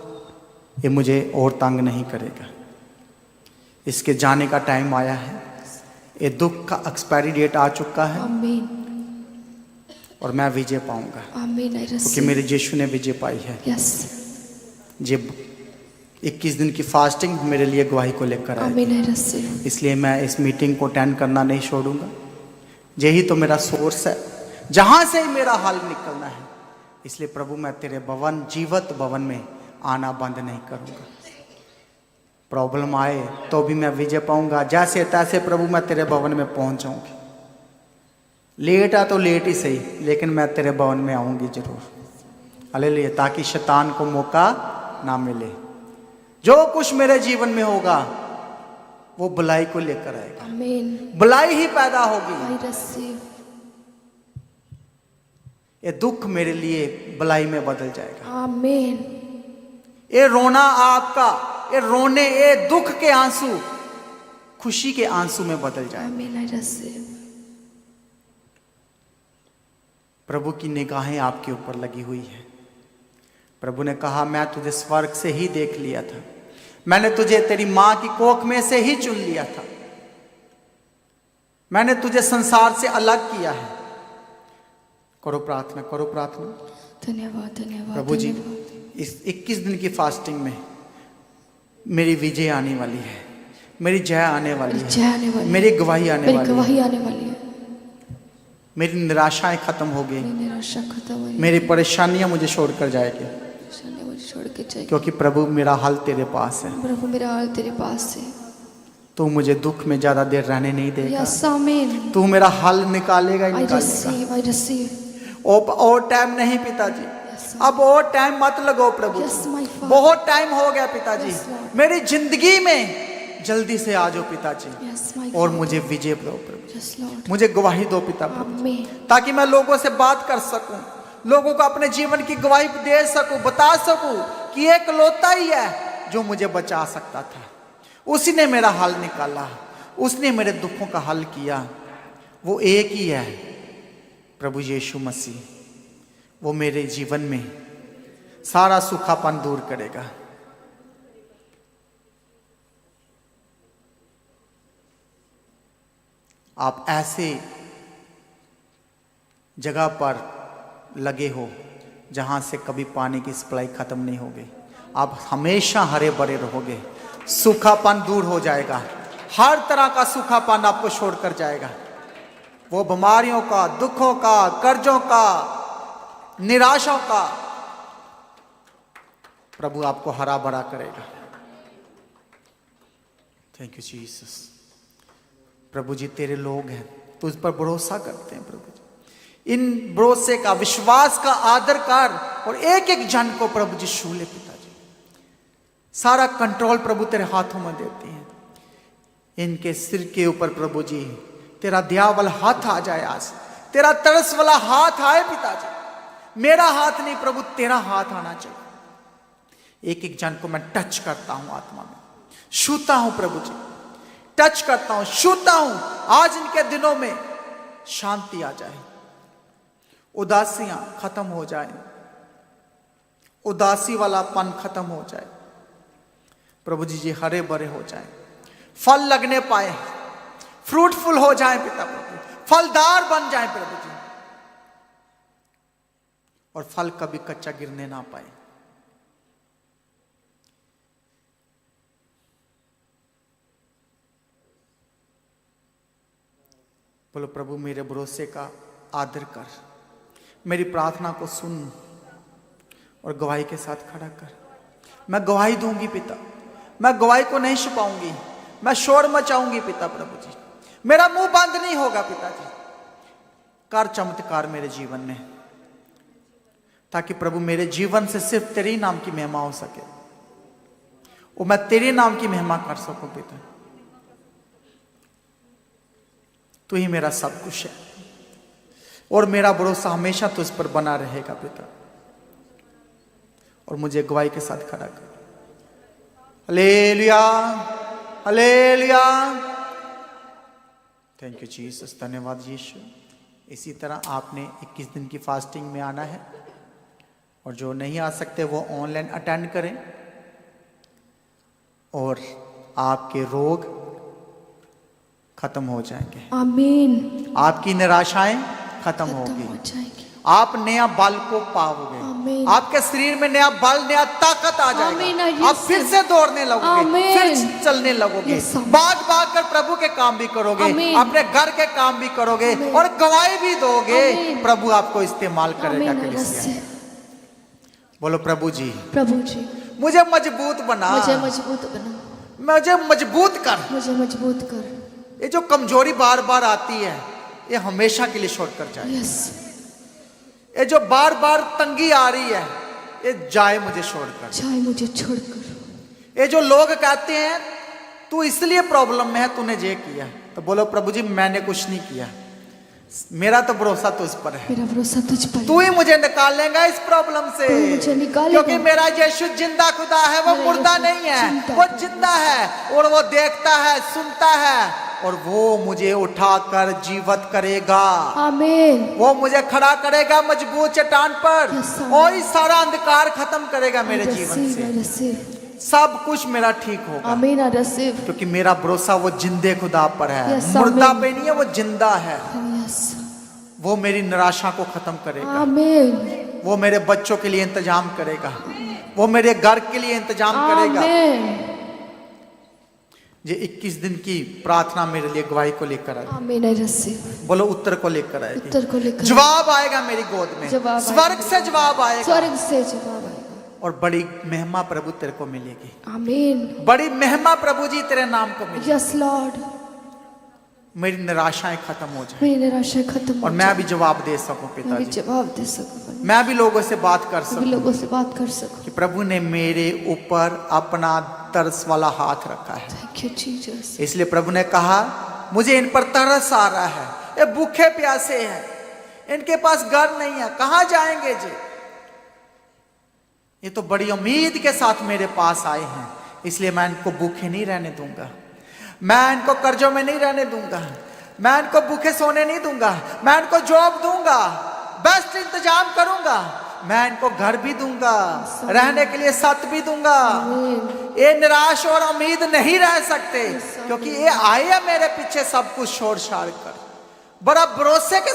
ये मुझे और तंग नहीं करेगा। इसके जाने का टाइम आया है, ये दुख का एक्सपायरी डेट आ चुका है, आमीन, और मैं विजय पाऊंगा, आमीन, क्योंकि मेरे यीशु ने विजय पाई है। यस, ये 21 दिन की फास्टिंग मेरे लिए गवाही को लेकर आए, आमीन, आई रिसीव। इसलिए मैं इस मीटिंग को अटेंड करना नहीं छोड़ूंगा। यही तो मेरा सोर्स है, जहां से ही मेरा हल निकलना है। इसलिए प्रभु मैं तेरे भवन, जीवत भवन में आना बंद नहीं करूंगा। प्रॉब्लम आए तो भी मैं विजय पाऊंगा, जैसे तैसे प्रभु मैं तेरे भवन में पहुंच जाऊंगी। लेट आ तो लेट ही सही, लेकिन मैं तेरे भवन में आऊंगी जरूर। हालेलुया, ताकि शैतान को मौका ना मिले। जो कुछ मेरे जीवन में होगा वो भलाई को लेकर आएगा, आमीन, भलाई ही पैदा होगी। I receive. ये दुख मेरे लिए भलाई में बदल जाएगा। आमीन, ये रोना आपका, ये रोने, ये दुख के आंसू खुशी के आंसू में बदल जाएगा। आमीन, आई रिसीव। प्रभु की निगाहें आपके ऊपर लगी हुई है। प्रभु ने कहा मैं तुझे स्वर्ग से ही देख लिया था, मैंने तुझे तेरी मां की कोख में से ही चुन लिया था, मैंने तुझे संसार से अलग किया है। करो प्रार्थना, करो प्रार्थना। धन्यवाद, धन्यवाद प्रभु जी, धन्यवाद। इस 21 दिन की फास्टिंग में मेरी विजय आने वाली है, मेरी जय आने वाली जय है, आने वाली, मेरी गवाही आने मेरी वाली है, गवाही आने वाली है, मेरी निराशाएं खत्म हो गई, मेरी निराशा खत्म हो गई, मेरी परेशानियां मुझे छोड़कर जाएगी, परेशानी मुझे छोड़ के जाएगी, क्योंकि प्रभु मेरा हल तेरे पास है। प्रभु मेरा हाल तेरे पास है। तू मुझे दुख में ज्यादा देर रहने नहीं देगा, यस, आमीन, तू मेरा हल निकालेगा ही आई निकालेगा। Receive, I receive. और टाइम नहीं पिताजी, अब और टाइम मत लगो प्रभु, Yes, my Father. बहुत टाइम हो गया पिताजी, Yes, Lord. मेरी जिंदगी में जल्दी से आ जाओ पिताजी, यस, माय और मुझे विजय दो प्रभु, यस लॉर्ड, मुझे गवाही दो पिता प्रभु, आमीन, ताकि मैं लोगों से बात कर सकूं, लोगों को अपने जीवन की गवाही दे सकूं, बता सकूं कि एक लौता ही है जो मुझे बचा सकता था, उसी ने मेरा हल निकाला, उसने मेरे दुखों का हल किया, वो एक ही है प्रभु यीशु मसीह। वो मेरे जीवन में सारा सूखापन दूर करेगा। आप ऐसे जगह पर लगे हो जहां से कभी पानी की सप्लाई खत्म नहीं होगी, आप हमेशा हरे भरे रहोगे, सूखापन दूर हो जाएगा, हर तरह का सूखापन आपको छोड़कर जाएगा। वो बीमारियों का, दुखों का, कर्जों का, निराशाओं का प्रभु आपको हरा भरा करेगा। Thank you Jesus. प्रभु जी तेरे लोग हैं, तुझ पर भरोसा करते हैं प्रभु जी। इन भरोसे का, विश्वास का आदर कर और एक एक जन को प्रभु जी छू ले पिताजी। सारा कंट्रोल प्रभु तेरे हाथों में देते हैं। इनके सिर के ऊपर प्रभु जी तेरा दिया वाला हाथ आ जाए। आज तेरा तरस वाला हाथ आए पिताजी। मेरा हाथ नहीं प्रभु, तेरा हाथ आना चाहिए। एक एक जन को मैं टच करता हूं, आत्मा में छूता हूं प्रभु जी, टच करता हूं, छूता हूं। आज इनके दिनों में शांति आ जाए, उदासियां खत्म हो जाए, उदासी वालापन खत्म हो जाए प्रभु जी। हरे भरे हो जाए, फल लगने पाए, फ्रूटफुल हो जाए पिता प्रभु, फलदार बन जाए प्रभु जी, और फल कभी कच्चा गिरने ना पाए। बोलो प्रभु मेरे भरोसे का आदर कर, मेरी प्रार्थना को सुन और गवाही के साथ खड़ा कर। मैं गवाही दूंगी पिता, मैं गवाही को नहीं छुपाऊंगी, मैं शोर मचाऊंगी पिता प्रभु जी। मेरा मुंह बंद नहीं होगा पिताजी। कर चमत्कार मेरे जीवन में, ताकि प्रभु मेरे जीवन से सिर्फ तेरे ही नाम की महिमा हो सके, और मैं तेरे नाम की महिमा कर सकूं पिता। तू ही मेरा सब कुछ है, और मेरा भरोसा हमेशा तुझ पर बना रहेगा पिता। और मुझे गवाही के साथ खड़ा कर। Hallelujah, hallelujah. Thank you Jesus, धन्यवाद यीशु। इसी तरह आपने 21 दिन की फास्टिंग में आना है, और जो नहीं आ सकते वो ऑनलाइन अटेंड करें, और आपके रोग खत्म हो जाएंगे। आमीन। आपकी निराशाएं खत्म होगी। हो जाएगी। आप नया बल को पाओगे। आमीन। आपके शरीर में नया बल, नया ताकत आ आमीन। जाएगा। आप फिर से दौड़ने लगोगे, आमीन। फिर चलने लगोगे, यस, आमीन। भाग भाग कर प्रभु के काम भी करोगे, आमीन। अपने घर के काम भी करोगे, आमीन। और गवाही भी दोगे। आमीन। प्रभु आपको इस्तेमाल करेगा। आमीन। कलीसिया बोलो प्रभु जी, प्रभु जी मुझे मजबूत बना, मुझे मजबूत बना, मुझे मजबूत कर। मुझे मजबूत कर। ये जो कमजोरी बार बार आती है, ये हमेशा के लिए छोड़ कर जाए। यस। ये जो बार बार तंगी आ रही है, ये जाए मुझे छोड़कर। चाहे मुझे छोड़कर। ये जो लोग कहते हैं तू इसलिए प्रॉब्लम में है, तूने ये किया, तो बोलो प्रभु जी मैंने कुछ नहीं किया, मेरा तो भरोसा तुझ पर है। मेरा भरोसा तुझ पर। तू ही मुझे निकालेगा इस प्रॉब्लम से, तू मुझे निकालेगा। क्योंकि मेरा यीशु जिंदा खुदा है, वो मेरा मुर्दा यीशु नहीं है, जिंदा वो जिंदा है, और वो देखता है, सुनता है, और वो मुझे उठाकर जीवित करेगा। आमीन। वो मुझे खड़ा करेगा मजबूत चट्टान पर, Yes, Amen. और इस सारा अंधकार खत्म करेगा मेरे जीवन से। receive. सब कुछ मेरा ठीक होगा, आमीन। I receive. क्योंकि मेरा भरोसा वो जिंदे खुदा पर है। Yes, मुर्दा Amen. पे नहीं है, वो जिंदा है। Oh, yes. वो मेरी निराशा को खत्म करेगा। आमीन। वो मेरे बच्चों के लिए इंतजाम करेगा, वो मेरे घर के लिए इंतजाम करेगा। आमीन। ये 21 दिन की प्रार्थना मेरे लिए गवाही को लेकर आएगी। आमीन। I receive. बोलो उत्तर को लेकर आएगी, उत्तर को लेकर। जवाब आएगा मेरी गोद में, जवाब स्वर्ग आएगा। से जवाब आएगा, स्वर्ग से जवाब आएगा। और बड़ी महिमा प्रभु तेरे को मिलेगी। आमीन। बड़ी महिमा प्रभु जी तेरे नाम को मिलेगी। Yes Lord. मेरी निराशाएं खत्म हो जाए, मेरी निराशा खत्म और हो मैं भी जवाब दे सकूं मैं भी पिताजी। जवाब दे सकूं, मैं भी लोगों से बात कर मैं भी सकूं लोगों से बात कर सकूं। कि प्रभु ने मेरे ऊपर अपना तरस वाला हाथ रखा है। Thank you Jesus. इसलिए प्रभु ने कहा मुझे इन पर तरस आ रहा है, ये भूखे प्यासे हैं, इनके पास घर नहीं है, कहां जाएंगे जी? ये तो बड़ी उम्मीद के साथ मेरे पास आए हैं, इसलिए मैं इनको भूखे नहीं रहने दूंगा, मैं इनको कर्जों में नहीं रहने दूंगा, मैं इनको भूखे सोने नहीं दूंगा, मैं इनको जॉब दूंगा, बेस्ट इंतजाम करूंगा, मैं इनको घर भी दूंगा, रहने के लिए छत भी दूंगा। ये निराश और उम्मीद नहीं रह सकते, क्योंकि ये आए हैं मेरे पीछे सब कुछ छोड़ छाड़ कर। बड़ा भरोसे के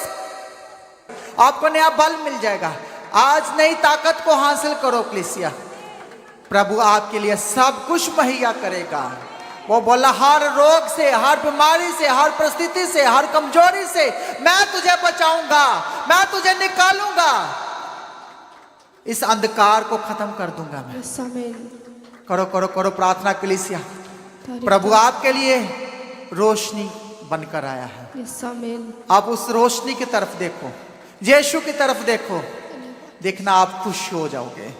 आपको नया बल मिल जाएगा। आज नई ताकत को हासिल करो कलीसिया, प्रभु आपके लिए सब कुछ मुहैया करेगा। वो बोला हर रोग से, हर बीमारी से, हर परिस्थिति से, हर कमजोरी से मैं तुझे बचाऊंगा, मैं तुझे निकालूंगा, इस अंधकार को खत्म कर दूंगा मैं। यस आमीन। करो करो करो प्रार्थना कलीसिया, प्रभु आपके लिए रोशनी बनकर आया है। Yes, आमीन। आप उस रोशनी की तरफ देखो, यीशु की तरफ देखो, देखना आप खुश हो जाओगे,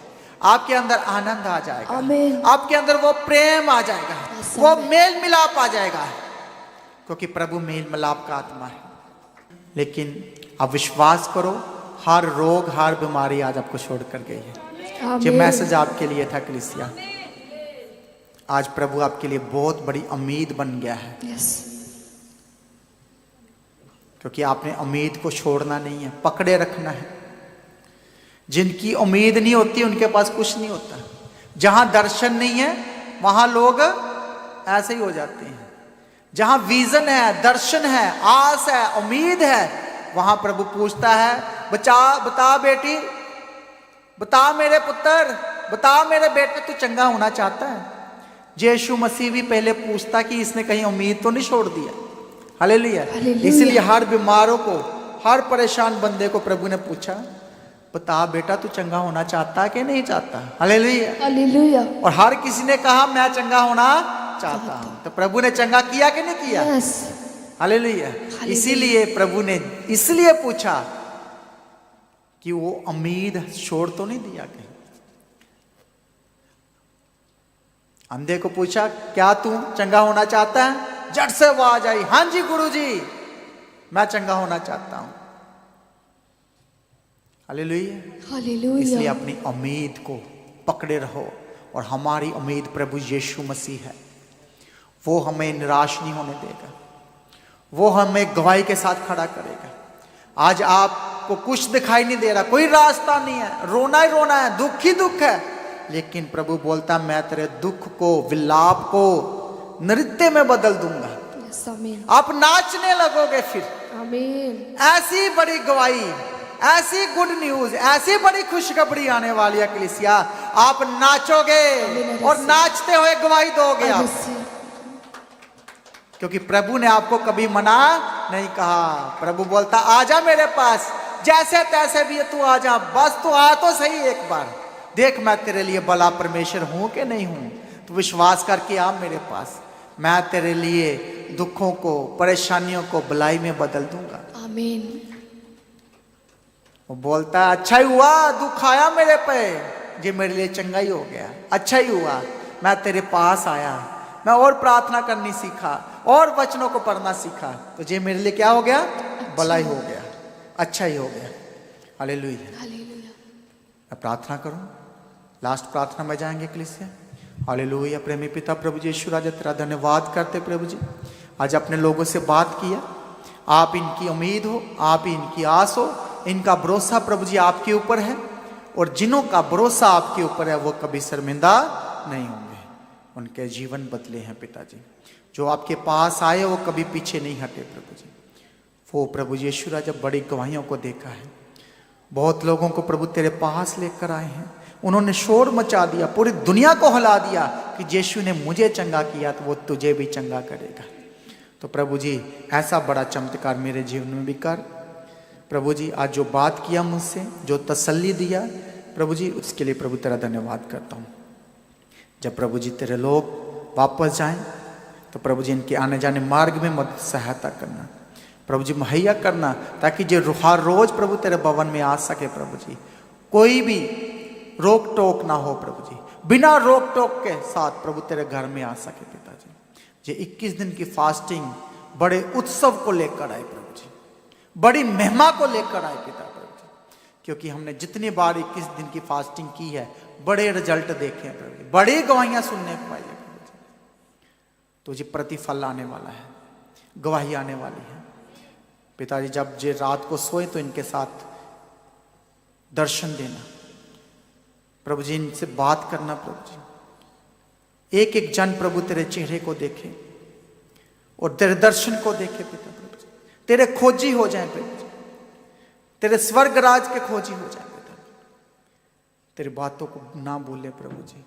आपके अंदर आनंद आ जाएगा, आमीन। आपके अंदर वो प्रेम आ जाएगा, Yes, वो आमीन। मेल मिलाप आ जाएगा, क्योंकि प्रभु मेल मिलाप का आत्मा है। लेकिन आप विश्वास करो, हर रोग हर बीमारी आज आपको छोड़ कर गई है। ये आमीन। मैसेज आपके लिए था कलीसिया। आज प्रभु आपके लिए बहुत बड़ी उम्मीद बन गया है, Yes, क्योंकि आपने उम्मीद को छोड़ना नहीं है, पकड़े रखना है। जिनकी उम्मीद नहीं होती उनके पास कुछ नहीं होता। जहां दर्शन नहीं है वहां लोग ऐसे ही हो जाते हैं। जहां विजन है, दर्शन है, आस है, उम्मीद है, वहां प्रभु पूछता है, बता बेटी, बता मेरे पुत्र, बता मेरे बेटे, तू चंगा होना चाहता है? यीशु मसीह भी पहले पूछता कि इसने कहीं उम्मीद तो नहीं छोड़ दिया। हालेलुया। हालेलुया। इसलिए हर बीमारों को, हर परेशान बंदे को प्रभु ने पूछा, बता बेटा तू चंगा होना चाहता कि नहीं चाहता? हालेलुया। हालेलुया। और हर किसी ने कहा मैं चंगा होना चाहता हूं। तो प्रभु ने चंगा किया कि नहीं किया? Yes, hallelujah. इसीलिए प्रभु ने इसलिए पूछा कि वो उम्मीद छोड़ तो नहीं दिया कहीं। अंधे को पूछा, क्या तू चंगा होना चाहता है? झट से आवाज आई, हाँ जी गुरुजी, मैं चंगा होना चाहता हूं। हालेलुया। हालेलुया। इसलिए अपनी उम्मीद को पकड़े रहो, और हमारी उम्मीद प्रभु यीशु मसीह है। वो हमें निराश नहीं होने देगा, वो हमें गवाही के साथ खड़ा करेगा। आज आपको कुछ दिखाई नहीं दे रहा, कोई रास्ता नहीं है, रोना ही रोना है, दुख ही दुख है, लेकिन प्रभु बोलता मैं तेरे दुख को, विलाप को नृत्य में बदल दूंगा। Yes, आमीन। आप नाचने लगोगे फिर। आमीन। ऐसी बड़ी गवाही, ऐसी गुड न्यूज, ऐसी बड़ी खुशखबरी आने वाली है कलीसिया। आप नाचोगे और नाचते हुए गवाही दोगे आप, क्योंकि प्रभु ने आपको कभी मना नहीं कहा। प्रभु बोलता आजा मेरे पास, जैसे तैसे भी तू आजा, बस तू आ तो सही एक बार, देख मैं तेरे लिए भला परमेश्वर हूं कि नहीं हूं। तू विश्वास करके आ मेरे पास, मैं तेरे लिए दुखों को, परेशानियों को भलाई में बदल दूंगा। आमीन। वो बोलता है अच्छा ही हुआ दुख आया मेरे पे, ये मेरे लिए चंगा ही हो गया, अच्छा ही हुआ मैं तेरे पास आया, मैं और प्रार्थना करनी सीखा, और वचनों को पढ़ना सीखा, तो ये मेरे लिए क्या हो गया? भला ही हो गया, अच्छा ही हो गया। हालेलुया। हालेलुया। मैं प्रार्थना करूं, लास्ट प्रार्थना में जाएंगे कलीसिया। हालेलुया। प्रेमी पिता प्रभु जी यीशु राजा तेरा धन्यवाद करते प्रभु जी, आज अपने लोगों से बात किया। आप इनकी उम्मीद हो, आप इनकी आस हो, इनका भरोसा प्रभु जी आपके ऊपर है, और जिन्हों का भरोसा आपके ऊपर है वो कभी शर्मिंदा नहीं होंगे, उनके जीवन बदले हैं पिताजी। जो आपके पास आए वो कभी पीछे नहीं हटे प्रभु जी। वो प्रभु जी यीशु राजा बड़ी गवाहियों को देखा है, बहुत लोगों को प्रभु तेरे पास लेकर आए हैं, उन्होंने शोर मचा दिया, पूरी दुनिया को हिला दिया कि यीशु ने मुझे चंगा किया तो वो तुझे भी चंगा करेगा। तो प्रभु जी ऐसा बड़ा चमत्कार मेरे जीवन में भी कर प्रभु जी। आज जो बात किया मुझसे, जो तसल्ली दिया प्रभु जी, उसके लिए प्रभु तेरा धन्यवाद करता हूँ। जब प्रभु जी तेरे लोग वापस जाएं तो प्रभु जी इनके आने जाने मार्ग में मदद सहायता करना प्रभु जी, मुहैया करना, ताकि जो हर रोज प्रभु तेरे भवन में आ सके प्रभु जी, कोई भी रोक टोक ना हो प्रभु जी, बिना रोक टोक के साथ प्रभु तेरे घर में आ सके पिताजी। ये 21 दिन की फास्टिंग बड़े उत्सव को लेकर आए प्रभु जी, बड़ी महिमा को लेकर आए पिता प्रभु जी, क्योंकि हमने जितनी बार 21 दिन की फास्टिंग की है बड़े रिजल्ट देखे हैं प्रभु जी, बड़ी गवाहियां सुनने को पाई है प्रभु जी। तो जी प्रतिफल आने वाला है, गवाही आने वाली है पिताजी। जब जे रात को सोए तो इनके साथ दर्शन देना प्रभु जी, इनसे बात करना प्रभु जी, एक एक जन प्रभु तेरे चेहरे को देखे और तेरे दर्शन को देखे पिता प्रभु जी, तेरे खोजी हो जाए प्रभु जी, तेरे स्वर्ग राज के खोजी हो जाए पिता, तेरी बातों को ना भूले प्रभु जी,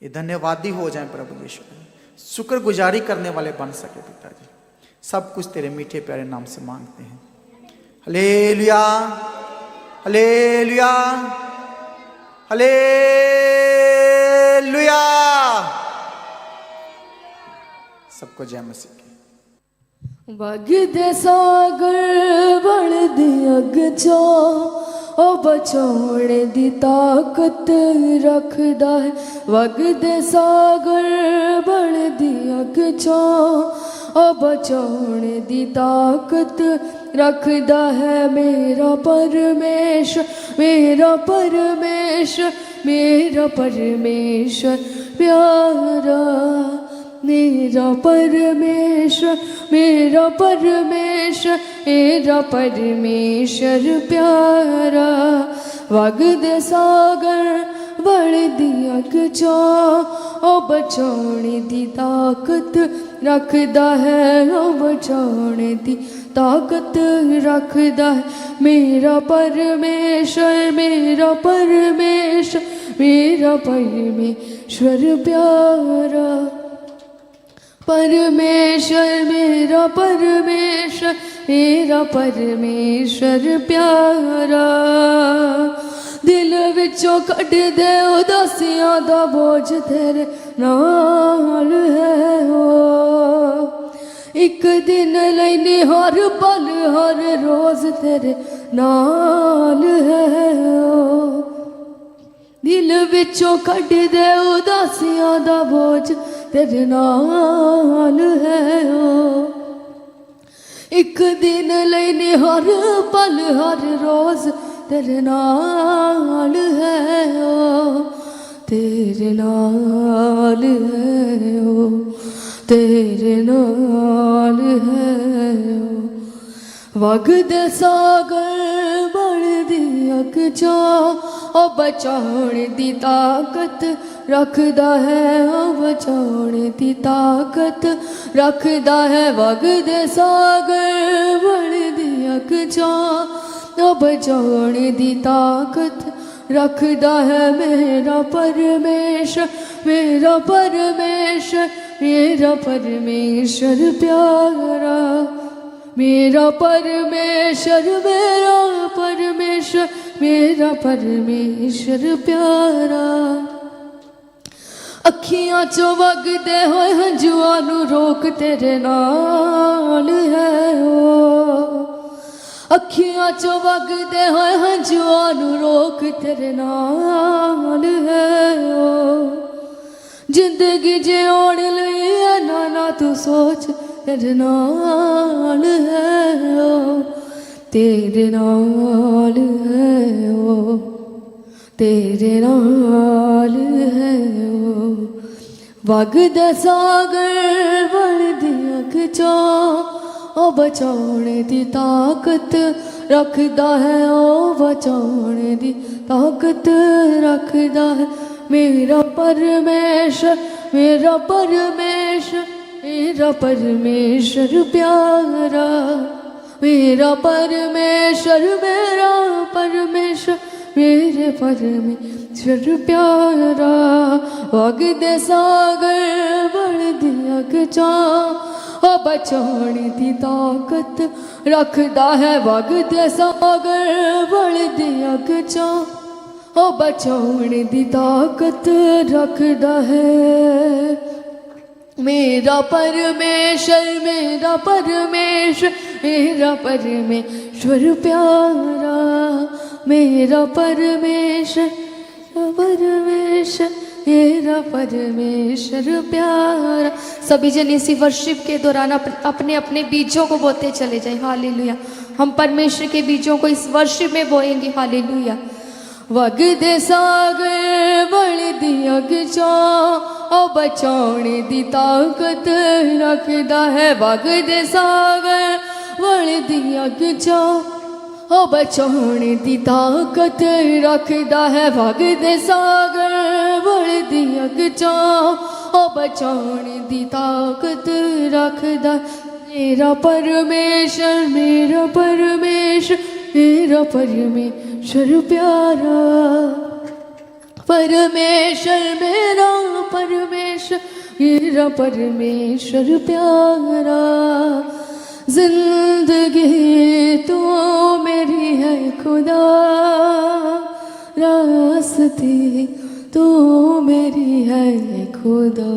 ये धन्यवादी हो जाए प्रभु यीशु, शुक्रगुजारी करने वाले बन सके पिताजी। सब कुछ तेरे मीठे प्यारे नाम से मांगते हैं। Hallelujah, hallelujah, hallelujah. सबको जय मसीह की। ਵਗਦੇ ਸਾਗਰ ਵਲਦੀ ਅਗ ਚੋਂ ਉਹ ਬਚਾਉਣ ਦੀ ਤਾਕਤ ਰੱਖਦਾ ਹੈ। ਵਗਦੇ ਸਾਗਰ ਵਲਦੀ ਅਗ ਚੋਂ ਉਹ ਬਚਾਉਣ ਦੀ ਤਾਕਤ ਰੱਖਦਾ ਹੈ। ਮੇਰਾ ਪਰਮੇਸ਼ਰ, ਮੇਰਾ ਪਰਮੇਸ਼ਰ, ਮੇਰਾ ਪਰਮੇਸ਼ਰ ਪਿਆਰਾ, मेरा परमेश्वर, मेरा परमेश्वर, मेरा परमेश्वर प्यारा। वगदे सागर वलदी अग चों ओ बचाने दी ताकत रखदा है, ओ बचाने दी ताकत रखदा है। मेरा परमेश्वर, मेरा परमेश्वर, मेरा परमेश्वर प्यारा। परमेश्वर, मेरा परमेश्वर, मेरा परमेश्वर प्यारा। दिल विचों कट दे उदासियां दा बोझ तेरे नाल है हो। एक दिन लैनी हर पल हर रोज तेरे नाल है हो। दिल विचों कट दे उदासियां दा बोझ तेरे नाल है हो। एक दिन लैनी हर पल हर रोज तेरे नाल है हो, तेरे नाल है हो, तेरे नाल है हो। वगदे सागर वलदी अग चों ओ बचाने दी ताकत रखदा है, ओ बचाने दी ताकत रखदा है। वगदे सागर वलदी अग चों ओ बचाने दी ताकत रखदा है। मेरा परमेश्वर, मेरा परमेश्वर, मेरा परमेश्वर प्यारा। मेरा परमेश्वर, मेरा परमेश्वर, मेरा परमेश्वर प्यारा। अखियां चो वगदे होए हंजुआं नू रोक तेरे नाल है हो। अखियां चो वगदे होए हंजुआं नू रोक तेरे नाल है हो। जिंदगी जिउण लई ना ना तू सोच तेरे नाल है हो, तेरे नाल है हो, तेरे नाल है हो। वगदे सागर वलदी अग चों ओ बचाने दी ताकत रखदा है, ओ बचाने दी ताकत रखदा है। मेरा परमेश्वर, मेरा परमेश्वर, मेरा परमेश्वर प्यारा। मेरा परमेश्वर, मेरा परमेश्वर, मेरे परमेश्वर प्यारा। वगदे सागर वलदी अग चों ओ बचाने दी ताकत रखदा है। वगदे सागर वलदी अग चों ओ बचाने दी ताकत रखदा है। मेरा परमेश्वर, मेरा परमेश्वर, मेरा परमेश्वर प्यारा। मेरा परमेश्वर, परमेश्वर, मेरा परमेश्वर प्यारा। सभी जन इसी वर्शिप के दौरान अपने अपने बीजों को बोते चले जाएं। हालेलुया। हम परमेश्वर के बीजों को इस वर्शिप में बोएंगे। हालेलुया। वगदे सागर वलदी अग चों ओ बचाने दी ताकत रखदा है। वगदे सागर वलदी अग चों ओ बचाने दी ताकत रखदा है। वगदे सागर वलदी अग चों ओ बचाने दी ताकत रखदा। मेरा परमेश्वर, मेरा परमेश्वर, मेरा परमेश्वर प्यारा। परमेश्वर, मेरा परमेश्वर, मेरा परमेश्वर प्यारा। जिंदगी तू मेरी है खुदा, रास्ते तू मेरी है खुदा।